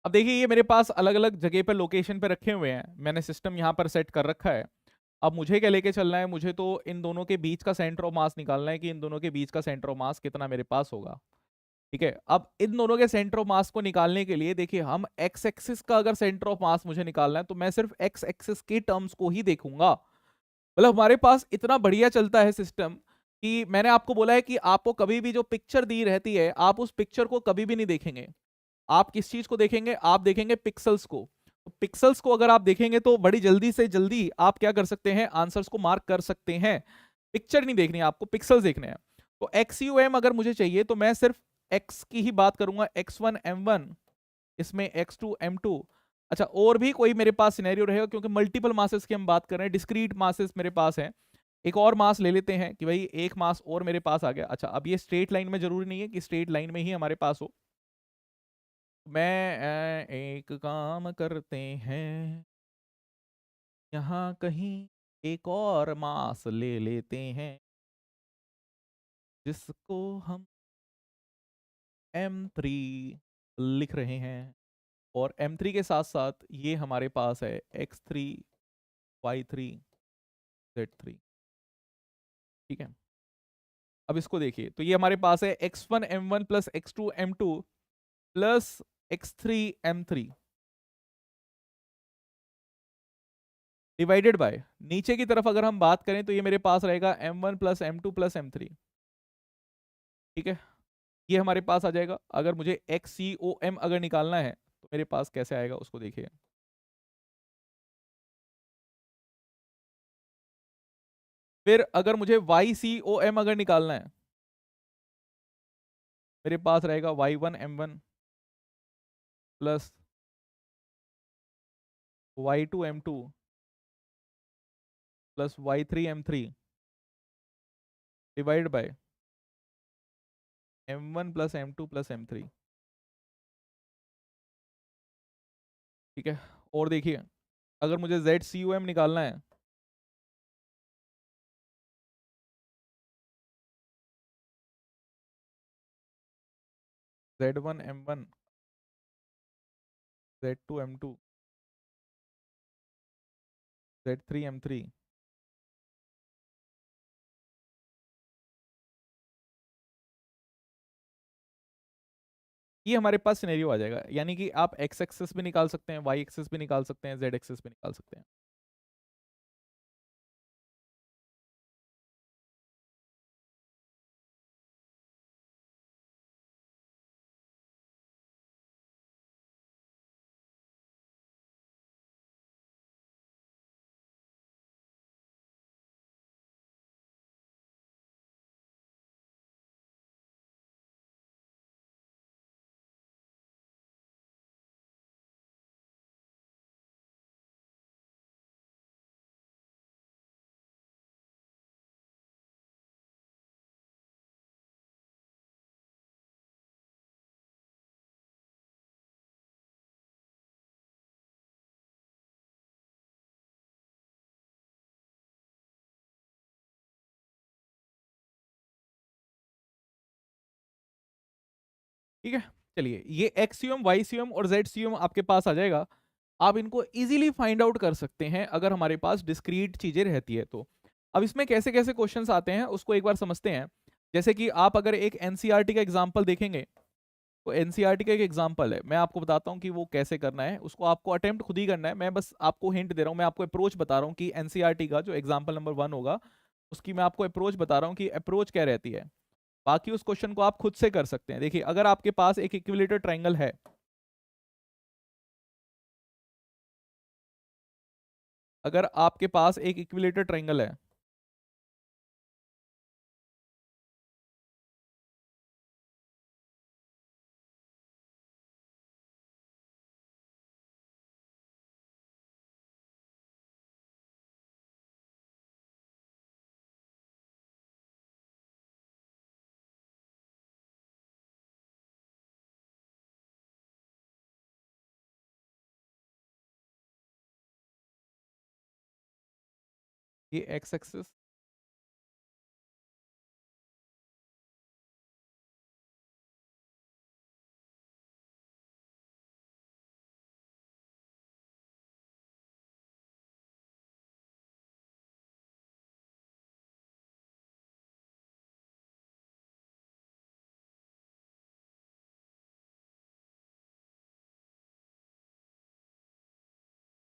अब देखिए, ये मेरे पास अलग अलग जगह पर लोकेशन पे रखे हुए हैं, मैंने सिस्टम यहाँ पर सेट कर रखा है। अब मुझे क्या लेके चलना है, मुझे तो इन दोनों के बीच का सेंटर ऑफ मास निकालना है कि इन दोनों के बीच का सेंटर ऑफ मास कितना मेरे पास होगा। ठीक है, अब इन दोनों के सेंटर ऑफ मास को निकालने के लिए देखिए, हम एक्स एक्सिस का अगर सेंटर ऑफ मास मुझे निकालना है तो मैं सिर्फ एक्स एक्सिस के टर्म्स को ही देखूंगा। मतलब हमारे पास इतना बढ़िया चलता है सिस्टम कि मैंने आपको बोला है कि आपको कभी भी जो पिक्चर दी रहती है, आप उस पिक्चर को कभी भी नहीं देखेंगे। आप किस चीज को देखेंगे? आप देखेंगे पिक्सल्स को। तो पिक्सल्स को अगर आप देखेंगे तो बड़ी जल्दी से जल्दी आप क्या कर सकते हैं, आंसर्स को मार्क कर सकते हैं। पिक्चर नहीं देखनी है आपको, पिक्सल्स देखने हैं। तो एक्स यू एम अगर मुझे चाहिए तो मैं सिर्फ एक्स की ही बात करूंगा, x1 m1, इसमें x2 m2। अच्छा, और भी कोई मेरे पास सिनेरियो रहेगा, क्योंकि मल्टीपल मासेस की हम बात कर रहे हैं, डिस्क्रीट मासेस मेरे पास हैं। एक और मास ले लेते हैं कि भाई एक मास और मेरे पास आ गया। अच्छा, अब ये स्ट्रेट लाइन में जरूरी नहीं है कि स्ट्रेट लाइन में ही हमारे पास हो। एक काम करते हैं, यहाँ कहीं एक और मास ले लेते हैं जिसको हम M3 लिख रहे हैं। और M3 के साथ साथ ये हमारे पास है X3 Y3 Z3। ठीक है, अब इसको देखिए, तो ये हमारे पास है x1 m1 plus x2 m2 plus x3 m3 divided by, नीचे की तरफ अगर हम बात करें तो ये मेरे पास रहेगा m1 plus m2 plus m3। ठीक है, ये हमारे पास आ जाएगा। अगर मुझे XCOM अगर निकालना है तो मेरे पास कैसे आएगा उसको देखिए। फिर अगर मुझे YCOM अगर निकालना है, मेरे पास रहेगा y1 m1 plus y2 m2 plus y3 m3 divide by m1 plus m2 plus m3। ठीक है, और देखिए, अगर मुझे ZCOM निकालना है, Z1 m1 Z2 m2 Z3 m3। ये हमारे पास सिनेरियो आ जाएगा, यानी कि आप एक्स एक्सेस भी निकाल सकते हैं, वाई एक्सेस भी निकाल सकते हैं, जेड एक्सेस भी निकाल सकते हैं। ठीक है। चलिए, ये एक्सियम, वाई सीएम और जेड सीएम आपके पास आ जाएगा। आप इनको इजीली फाइंड आउट कर सकते हैं अगर हमारे पास डिस्क्रीट चीजें रहती है तो। अब इसमें कैसे कैसे क्वेश्चंस आते हैं उसको एक बार समझते हैं। जैसे कि आप अगर एक एनसीईआरटी का एग्जांपल देखेंगे, तो एनसीईआरटी का एक एग्जांपल है, मैं आपको बताता हूँ कि वो कैसे करना है। उसको आपको अटेम्प्ट खुद ही करना है, मैं बस आपको हिंट दे रहा हूँ, मैं आपको अप्रोच बता रहा हूँ कि एनसीईआरटी का जो एग्जांपल नंबर 1 होगा उसकी मैं आपको अप्रोच बता रहा हूँ कि अप्रोच क्या रहती है। बाकी उस क्वेश्चन को आप खुद से कर सकते हैं। देखिए, अगर आपके पास एक इक्विलेटर ट्रायंगल है, अगर आपके पास एक इक्विलेटर ट्रायंगल है, ये एक्स एक्सिस,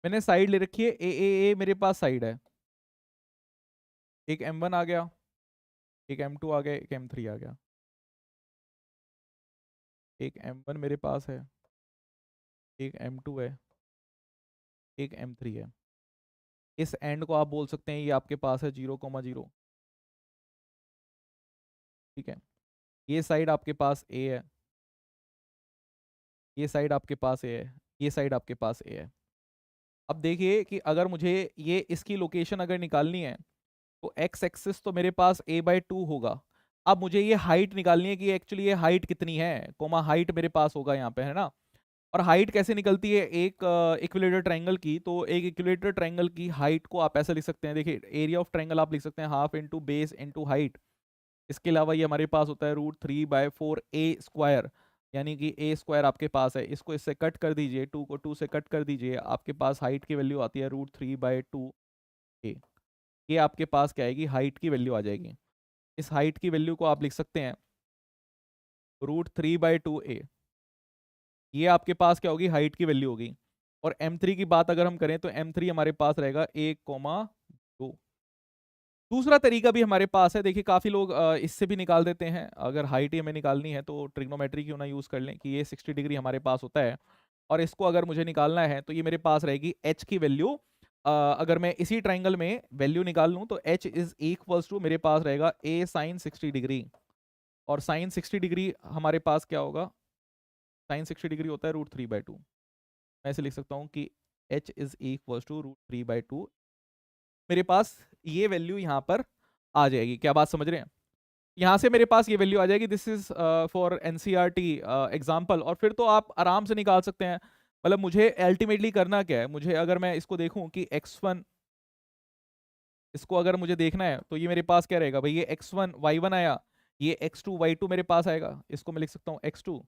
मैंने साइड ले रखी है ए मेरे पास साइड है। एक M1 आ गया, एक M2 आ गया, एक M3 आ गया। एक M1 मेरे पास है, एक M2 है, एक M3 है। इस एंड को आप बोल सकते हैं ये आपके पास है 0,0। ठीक है। ये साइड आपके पास A है, ये साइड आपके पास A है, ये साइड आपके पास A है। अब देखिए कि अगर मुझे ये इसकी लोकेशन अगर निकालनी है, तो एक्स एक्सिस तो मेरे पास a/2 होगा। अब मुझे ये हाइट निकालनी है कि एक्चुअली ये हाइट कितनी है, कोमा हाइट मेरे पास होगा यहाँ पे, है ना। और हाइट कैसे निकलती है एक इक्विलेटर ट्रायंगल की, तो एक इक्विलेटर ट्रायंगल की हाइट को आप ऐसे लिख सकते हैं। देखिए, एरिया ऑफ ट्रायंगल आप लिख सकते हैं half into base into height. इसके अलावा ये हमारे पास होता है √3/4a², यानी कि a² आपके पास है। इसको इससे कट कर दीजिए, 2 को 2 से कट कर दीजिए, आपके पास हाइट की वैल्यू आती है √3/2a। ये आपके पास क्या आएगी, हाइट की वैल्यू आ जाएगी। इस हाइट की वैल्यू को आप लिख सकते हैं √3/2a। ये आपके पास क्या होगी, हाइट की वैल्यू होगी। और M3 की बात अगर हम करें तो M3 हमारे पास रहेगा 1,2। दूसरा तरीका भी हमारे पास है। देखिए, काफी लोग इससे भी निकाल देते हैं। अगर हाइट ही हमें निकालनी है तो ट्रिग्नोमेट्री क्यों ना यूज कर लें कि ये 60 डिग्री हमारे पास होता है। और इसको अगर मुझे निकालना है तो ये मेरे पास रहेगी h की वैल्यू। अगर मैं इसी ट्राइंगल में वैल्यू निकाल लूँ तो h इज इक्वल्स टू मेरे पास रहेगा a sin 60 डिग्री। और साइन 60 डिग्री हमारे पास क्या होगा, साइन 60 डिग्री होता है √3/2। मैं ऐसे लिख सकता हूँ कि h इज इक्वल्स टू √3/2। मेरे पास ये वैल्यू यहाँ पर आ जाएगी। क्या बात समझ रहे हैं? यहाँ से मेरे पास ये वैल्यू आ जाएगी। This is for NCERT example. और फिर तो आप आराम से निकाल सकते हैं। मतलब मुझे अल्टीमेटली करना क्या है, मुझे अगर मैं इसको देखूं कि x1, इसको अगर मुझे देखना है तो ये मेरे पास क्या रहेगा भाई, ये x1 y1 आया, ये x2 y2 मेरे पास आएगा। इसको मैं लिख सकता हूँ x2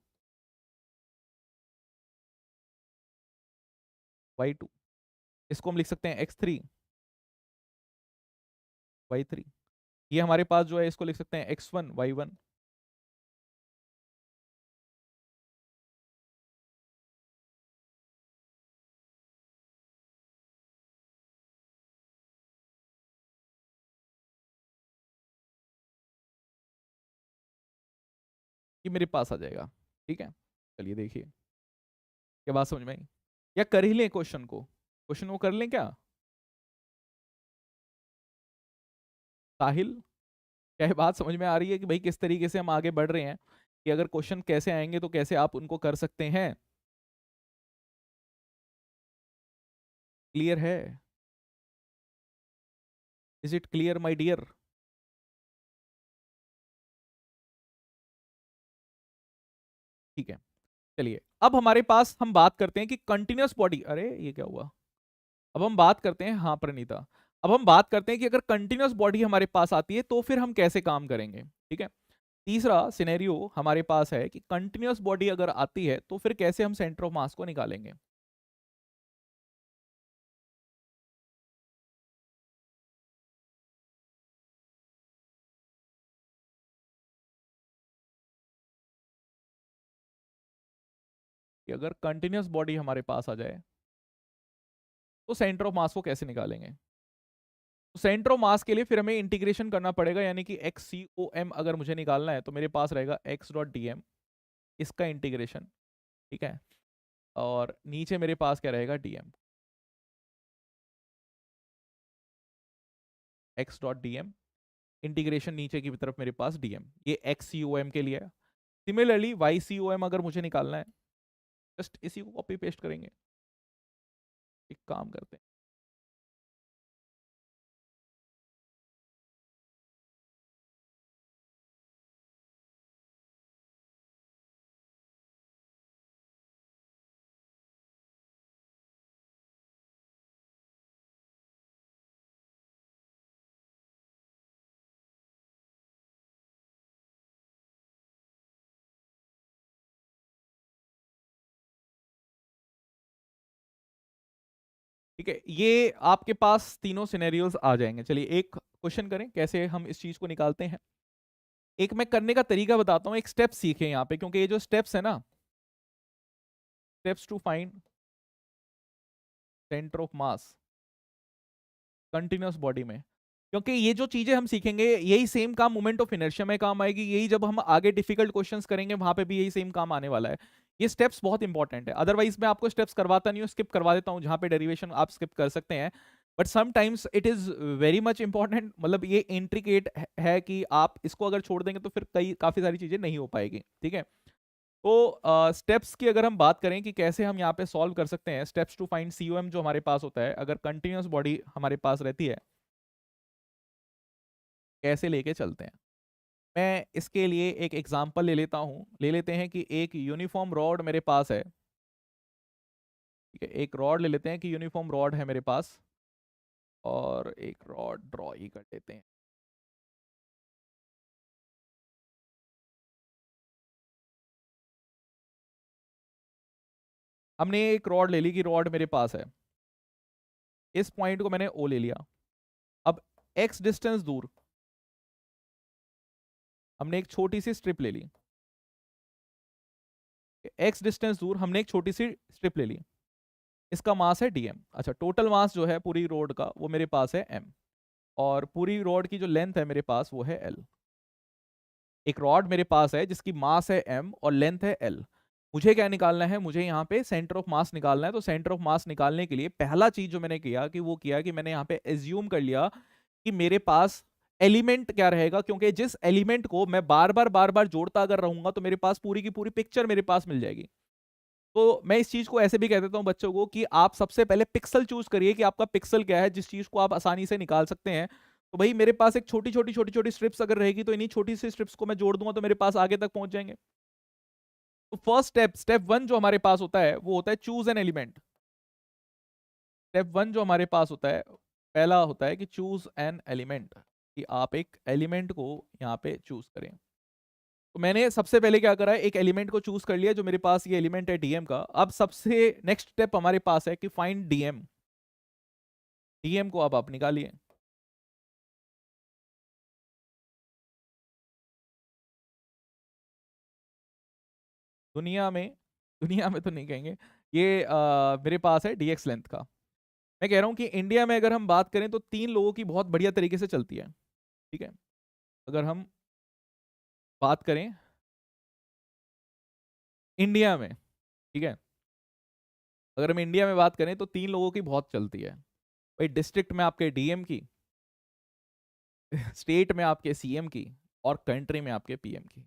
y2। इसको हम लिख सकते हैं x3 y3। ये हमारे पास जो है इसको लिख सकते हैं x1 y1। ये मेरे पास आ जाएगा। ठीक है। चलिए देखिए, क्या बात समझ में आई? या कर ही लें क्वेश्चन को, क्वेश्चन को कर लें क्या साहिल? क्या ये बात समझ में आ रही है कि भाई किस तरीके से हम आगे बढ़ रहे हैं, कि अगर क्वेश्चन कैसे आएंगे तो कैसे आप उनको कर सकते हैं? क्लियर है? Is it clear my dear? ठीक है। चलिए, अब हमारे पास हम बात करते हैं कि कंटिन्यूअस बॉडी, अरे ये क्या हुआ। अब हम बात करते हैं, हाँ प्रणीता, अब हम बात करते हैं कि अगर कंटिन्यूअस बॉडी हमारे पास आती है तो फिर हम कैसे काम करेंगे। ठीक है। तीसरा सिनेरियो हमारे पास है कि कंटिन्यूअस बॉडी अगर आती है तो फिर कैसे हम सेंटर ऑफ मास को निकालेंगे। कि अगर कंटिन्यूअस बॉडी हमारे पास आ जाए तो सेंटर ऑफ मास को कैसे निकालेंगे। तो सेंटर ऑफ मास के लिए फिर हमें इंटीग्रेशन करना पड़ेगा, यानी कि एक्स सी ओ एम अगर मुझे निकालना है तो मेरे पास रहेगा एक्स डॉट डी एम, इसका इंटीग्रेशन। ठीक है, और नीचे मेरे पास क्या रहेगा, D M, X dot D M integration नीचे की तरफ मेरे पास डी एम, ये एक्स सी ओ एम के लिए है। Similarly Y C O M अगर मुझे निकालना है, जस्ट इसी को कॉपी पेस्ट करेंगे। एक काम करते हैं, ठीक है, ये आपके पास तीनों सिनेरियोज आ जाएंगे। चलिए एक क्वेश्चन करें कैसे हम इस चीज को निकालते हैं। एक मैं करने का तरीका बताता हूँ, एक स्टेप सीखें यहाँ पे, क्योंकि ये जो स्टेप्स है ना, steps to find centre of mass continuous body में, क्योंकि ये जो चीजें हम सीखेंगे यही सेम काम मोमेंट ऑफ इनर्शिया में काम आएगी, यही जब हम आगे डिफिकल्ट क्वेश्चंस करेंगे वहां पे भी यही सेम काम आने वाला है। ये स्टेप्स बहुत इंपॉर्टेंट है, अदरवाइज मैं आपको स्टेप्स करवाता नहीं हूँ, स्किप करवा देता हूँ, जहां पे डेरिवेशन आप स्किप कर सकते हैं। But sometimes it is very much important, मतलब ये इंट्रिकेट है कि आप इसको अगर छोड़ देंगे तो फिर कई काफी सारी चीजें नहीं हो पाएगी। ठीक है, तो स्टेप्स की अगर हम बात करें कि कैसे हम यहाँ पे सॉल्व कर सकते हैं, steps to find C O M जो हमारे पास होता है अगर कंटिन्यूस बॉडी हमारे पास रहती है, कैसे लेके चलते हैं। मैं इसके लिए एक एग्जांपल ले लेता हूँ, ले लेते हैं कि एक यूनिफॉर्म रॉड मेरे पास है। ठीक है, एक रॉड ले लेते हैं कि यूनिफॉर्म रॉड है मेरे पास, और एक रॉड ड्रॉ ही कर लेते हैं। हमने एक रॉड ले ली कि रॉड मेरे पास है, इस पॉइंट को मैंने ओ ले लिया। अब एक्स डिस्टेंस दूर हमने एक छोटी सी स्ट्रिप ले ली, एक्स डिस्टेंस दूर हमने एक छोटी सी स्ट्रिप ले ली, इसका मास है डीएम। अच्छा, टोटल मास जो है पूरी रोड का वो मेरे पास है एम, और पूरी रोड की जो लेंथ है मेरे पास वो है एल। एक रॉड मेरे पास है जिसकी मास है एम और लेंथ है एल। मुझे क्या निकालना है, मुझे यहाँ पे सेंटर ऑफ मास निकालना है। तो सेंटर ऑफ मास निकालने के लिए पहला चीज जो मैंने किया कि वो किया कि मैंने यहाँ पे एज्यूम कर लिया कि मेरे पास एलिमेंट क्या रहेगा, क्योंकि जिस एलिमेंट को मैं बार बार जोड़ता अगर रहूंगा तो मेरे पास पूरी की पूरी पिक्चर मेरे पास मिल जाएगी। तो मैं इस चीज को ऐसे भी कह देता हूँ बच्चों को कि आप सबसे पहले पिक्सल चूज करिए कि आपका पिक्सल क्या है, जिस चीज को आप आसानी से निकाल सकते हैं। तो भाई मेरे पास एक छोटी छोटी स्ट्रिप्स अगर रहेगी तो इन्हीं छोटी सी स्ट्रिप्स को मैं जोड़ दूंगा तो मेरे पास आगे तक पहुंच जाएंगे। तो फर्स्ट स्टेप, स्टेप वन जो हमारे पास होता है वो होता है choose an element. Step one जो हमारे पास होता है, पहला होता है कि चूज एन एलिमेंट, कि आप एक एलिमेंट को यहाँ पे चूज करें। तो मैंने सबसे पहले क्या करा है, एक एलिमेंट को चूज कर लिया जो मेरे पास ये एलिमेंट है डीएम का। अब सबसे नेक्स्ट स्टेप हमारे पास है कि फाइंड डीएम। डीएम को अब आप निकालिए। दुनिया में, दुनिया में तो नहीं कहेंगे, ये मेरे पास है डीएक्स लेंथ का। मैं कह रहा हूं कि इंडिया में अगर हम बात करें तो तीन लोगों की बहुत बढ़िया तरीके से चलती है। ठीक है, अगर हम बात करें इंडिया में, ठीक है, अगर हम इंडिया में बात करें तो तीन लोगों की बहुत चलती है भाई। डिस्ट्रिक्ट में आपके डीएम की, स्टेट में आपके सीएम की, और कंट्री में आपके पीएम की।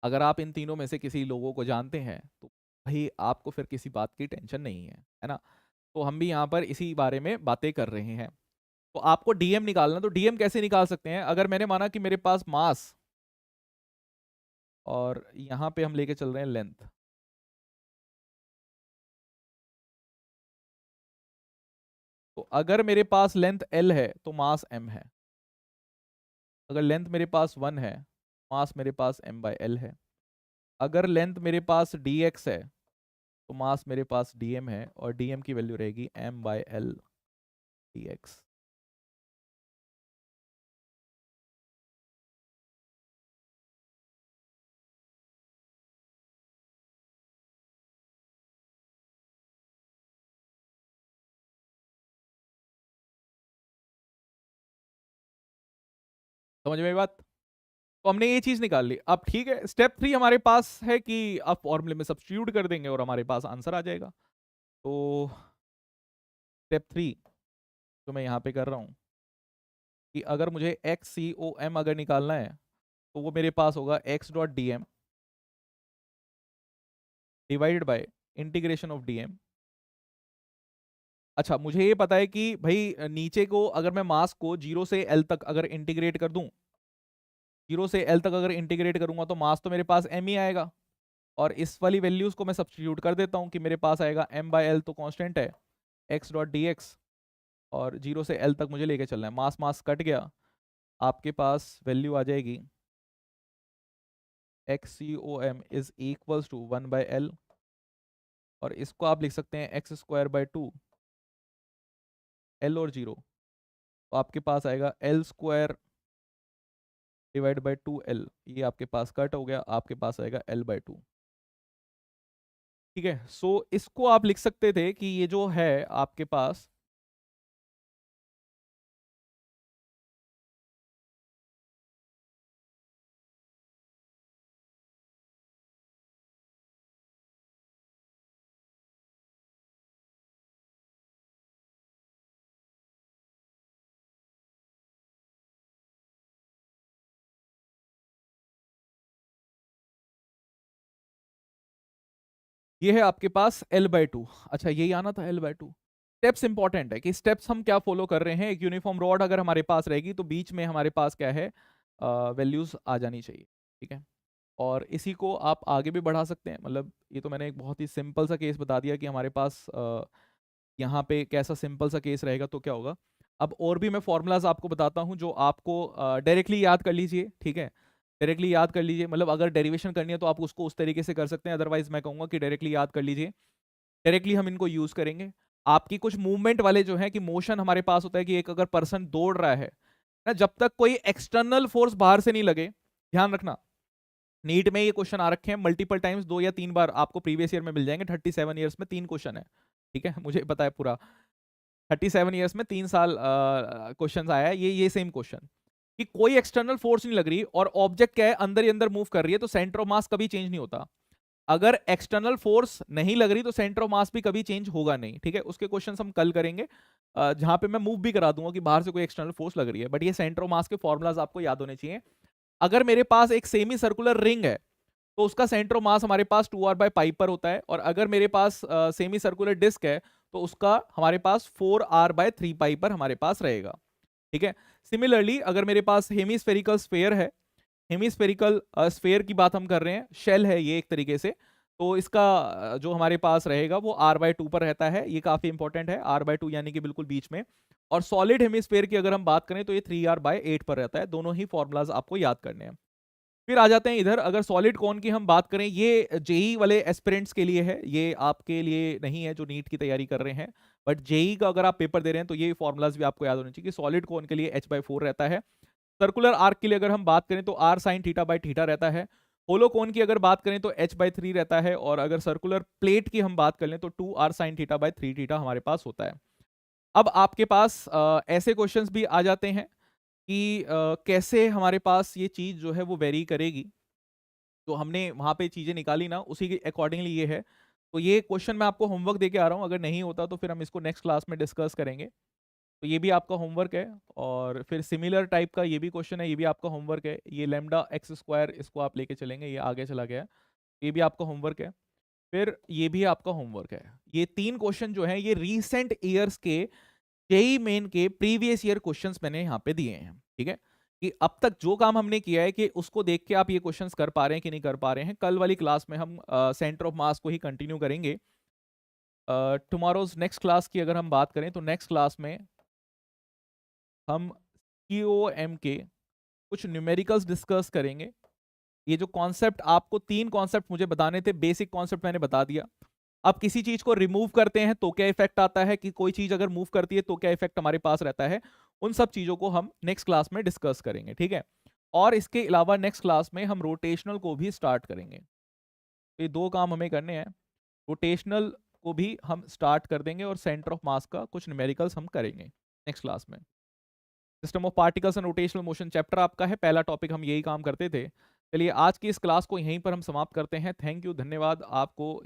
अगर आप इन तीनों में से किसी लोगों को जानते हैं तो भाई आपको फिर किसी बात की टेंशन नहीं है ना। तो हम भी यहाँ पर इसी बारे में बातें कर रहे हैं। तो आपको डीएम निकालना, तो डीएम कैसे निकाल सकते हैं, अगर मैंने माना कि मेरे पास मास और यहाँ पे हम लेके चल रहे हैं लेंथ। तो अगर मेरे पास लेंथ एल है तो मास एम है। अगर लेंथ मेरे पास 1 है, मास मेरे पास m/l है। अगर लेंथ मेरे पास dx है तो मास मेरे पास dm है, और dm की वैल्यू रहेगी m/l dx। समझ में आई बात? तो हमने ये चीज निकाल ली। अब ठीक है, स्टेप 3 हमारे पास है कि अब फॉर्मूले में सब्स्टिट्यूट कर देंगे और हमारे पास आंसर आ जाएगा। तो स्टेप 3 जो मैं यहाँ पे कर रहा हूँ कि अगर मुझे XCOM अगर निकालना है तो वो मेरे पास होगा x.dm divided by integration of dm। अच्छा, मुझे ये पता है कि भाई नीचे को अगर मैं मास को 0 से l तक अगर इंटीग्रेट कर दूं, 0 से l तक अगर इंटीग्रेट करूंगा तो मास तो मेरे पास m ही आएगा। और इस वाली वैल्यूज को मैं सब्स्टिट्यूट कर देता हूं कि मेरे पास आएगा m/l तो कांस्टेंट है x.dx, और 0 से l तक मुझे लेके चलना है। मास मास कट गया, आपके पास वैल्यू आ जाएगी XCOM is equals to 1/l, और इसको आप लिख सकते हैं x²/2 l और 0, तो आपके पास आएगा l² डिवाइड बाई 2l। ये आपके पास कट हो गया, आपके पास आएगा l/2। ठीक है, सो इसको आप लिख सकते थे कि ये जो है आपके पास ये है आपके पास l/2। अच्छा, यही आना था l/2। स्टेप्स इंपॉर्टेंट है कि स्टेप्स हम क्या फॉलो कर रहे हैं। एक यूनिफॉर्म रॉड अगर हमारे पास रहेगी तो बीच में हमारे पास क्या है, वैल्यूज आ जानी चाहिए। ठीक है, और इसी को आप आगे भी बढ़ा सकते हैं। मतलब ये तो मैंने एक बहुत ही सिंपल सा केस बता दिया कि हमारे पास यहाँ पे कैसा सिंपल सा केस रहेगा तो क्या होगा। अब और भी मैं फॉर्मूलाज आपको बताता हूँ जो आपको डायरेक्टली याद कर लीजिए। ठीक है, डायरेक्टली याद कर लीजिए, मतलब अगर डेरिवेशन करनी है तो आप उसको उस तरीके से कर सकते हैं, अदरवाइज मैं कहूँगा कि डायरेक्टली याद कर लीजिए। डायरेक्टली हम इनको यूज करेंगे। आपकी कुछ मूवमेंट वाले जो है कि मोशन हमारे पास होता है कि एक अगर पर्सन दौड़ रहा है ना, जब तक कोई एक्सटर्नल फोर्स बाहर से नहीं लगे, ध्यान रखना। नीट में ये क्वेश्चन आ रखे हैं मल्टीपल टाइम्स, 2 या 3 बार आपको प्रीवियस ईयर में मिल जाएंगे। 37 ईयर्स में 3 क्वेश्चन है। ठीक है, मुझे पता है पूरा। 37 ईयर्स में 3 साल क्वेश्चन आया है ये सेम क्वेश्चन, कि कोई एक्सटर्नल फोर्स नहीं लग रही और ऑब्जेक्ट क्या है, अंदर ही अंदर मूव कर रही है, तो सेंटर ऑफ मास कभी चेंज नहीं होता। अगर एक्सटर्नल फोर्स नहीं लग रही तो सेंटर ऑफ मास भी कभी चेंज होगा नहीं। ठीक है, उसके क्वेश्चंस हम कल करेंगे, जहां पे मैं मूव भी करा दूंगा कि बाहर से कोई एक्सटर्नल फोर्स लग रही है। बट ये सेंटर ऑफ मास के फॉर्मुलाज आपको याद होने चाहिए। अगर मेरे पास एक सेमी सर्कुलर रिंग है तो उसका सेंटर ऑफ मास हमारे पास 2r/पाई पर होता है, और अगर मेरे पास सेमी सर्कुलर डिस्क है तो उसका हमारे पास 4r/3 पाई पर हमारे पास रहेगा। ठीक है, सिमिलरली अगर मेरे पास हेमीस्फेरिकल स्फेयर है, हेमीस्फेरिकल स्फेयर की बात हम कर रहे हैं, शेल है ये एक तरीके से, तो इसका जो हमारे पास रहेगा वो r/2 पर रहता है। ये काफी इंपॉर्टेंट है, r/2 यानी कि बिल्कुल बीच में। और सॉलिड हेमीस्फेयर की अगर हम बात करें तो ये 3r/8 पर रहता है। दोनों ही फॉर्मुलाज आपको याद करने हैं। फिर आ जाते हैं इधर, अगर सॉलिड कौन की हम बात करें, ये जेई वाले एस्पिरेंट्स के लिए है, ये आपके लिए नहीं है जो नीट की तैयारी कर रहे हैं। बट जेई का अगर आप पेपर दे रहे हैं तो ये फॉर्मुलाज भी आपको याद होने चाहिए कि सॉलिड कौन के लिए h/4 रहता है। सर्कुलर आर्क के लिए अगर हम बात करें तो r sin θ/θ रहता है। होलो कोन की अगर बात करें तो h/3 रहता है, और अगर सर्कुलर प्लेट की हम बात कर लें तो 2r sin θ/3θ हमारे पास होता है। अब आपके पास ऐसे क्वेश्चंस भी आ जाते हैं कि कैसे हमारे पास ये चीज जो है वो वेरी करेगी। तो हमने वहां पे चीजें निकाली ना, उसी के अकॉर्डिंगली ये है। तो ये क्वेश्चन मैं आपको होमवर्क दे के आ रहा हूँ, अगर नहीं होता तो फिर हम इसको नेक्स्ट क्लास में डिस्कस करेंगे। तो ये भी आपका होमवर्क है। और फिर सिमिलर टाइप का ये भी क्वेश्चन है, ये भी आपका होमवर्क है। ये λx², इसको आप लेके चलेंगे, ये आगे चला गया, ये भी आपका होमवर्क है। फिर ये भी आपका होमवर्क है। ये 3 क्वेश्चन जो है ये रीसेंट ईयर्स के जेई मेन के प्रीवियस ईयर क्वेश्चंस मैंने यहाँ पे दिए हैं। ठीक है, कि अब तक जो काम हमने किया है कि उसको देख के आप ये क्वेश्चंस कर पा रहे हैं कि नहीं कर पा रहे हैं। कल वाली क्लास में हम सेंटर ऑफ मास को ही कंटिन्यू करेंगे। टुमारोज नेक्स्ट क्लास की अगर हम बात करें तो नेक्स्ट क्लास में हम COM के कुछ न्यूमेरिकल्स डिस्कस करेंगे। ये जो कॉन्सेप्ट, आपको 3 कॉन्सेप्ट मुझे बताने थे, बेसिक कॉन्सेप्ट मैंने बता दिया। अब किसी चीज को रिमूव करते हैं तो क्या इफेक्ट आता है, कि कोई चीज अगर मूव करती है तो क्या इफेक्ट हमारे पास रहता है, उन सब चीजों को हम नेक्स्ट क्लास में डिस्कस करेंगे, ठीक है। और इसके अलावा नेक्स्ट क्लास में हम रोटेशनल को भी स्टार्ट करेंगे। तो ये 2 काम हमें करने हैं, रोटेशनल को भी हम स्टार्ट कर देंगे और सेंटर ऑफ मास का कुछ न्यूमेरिकल्स हम करेंगे नेक्स्ट क्लास में। System of particles and rotational motion chapter आपका है, पहला टॉपिक हम यही काम करते थे। चलिए आज की इस क्लास को यहीं पर हम समाप्त करते हैं। थैंक यू, धन्यवाद आपको।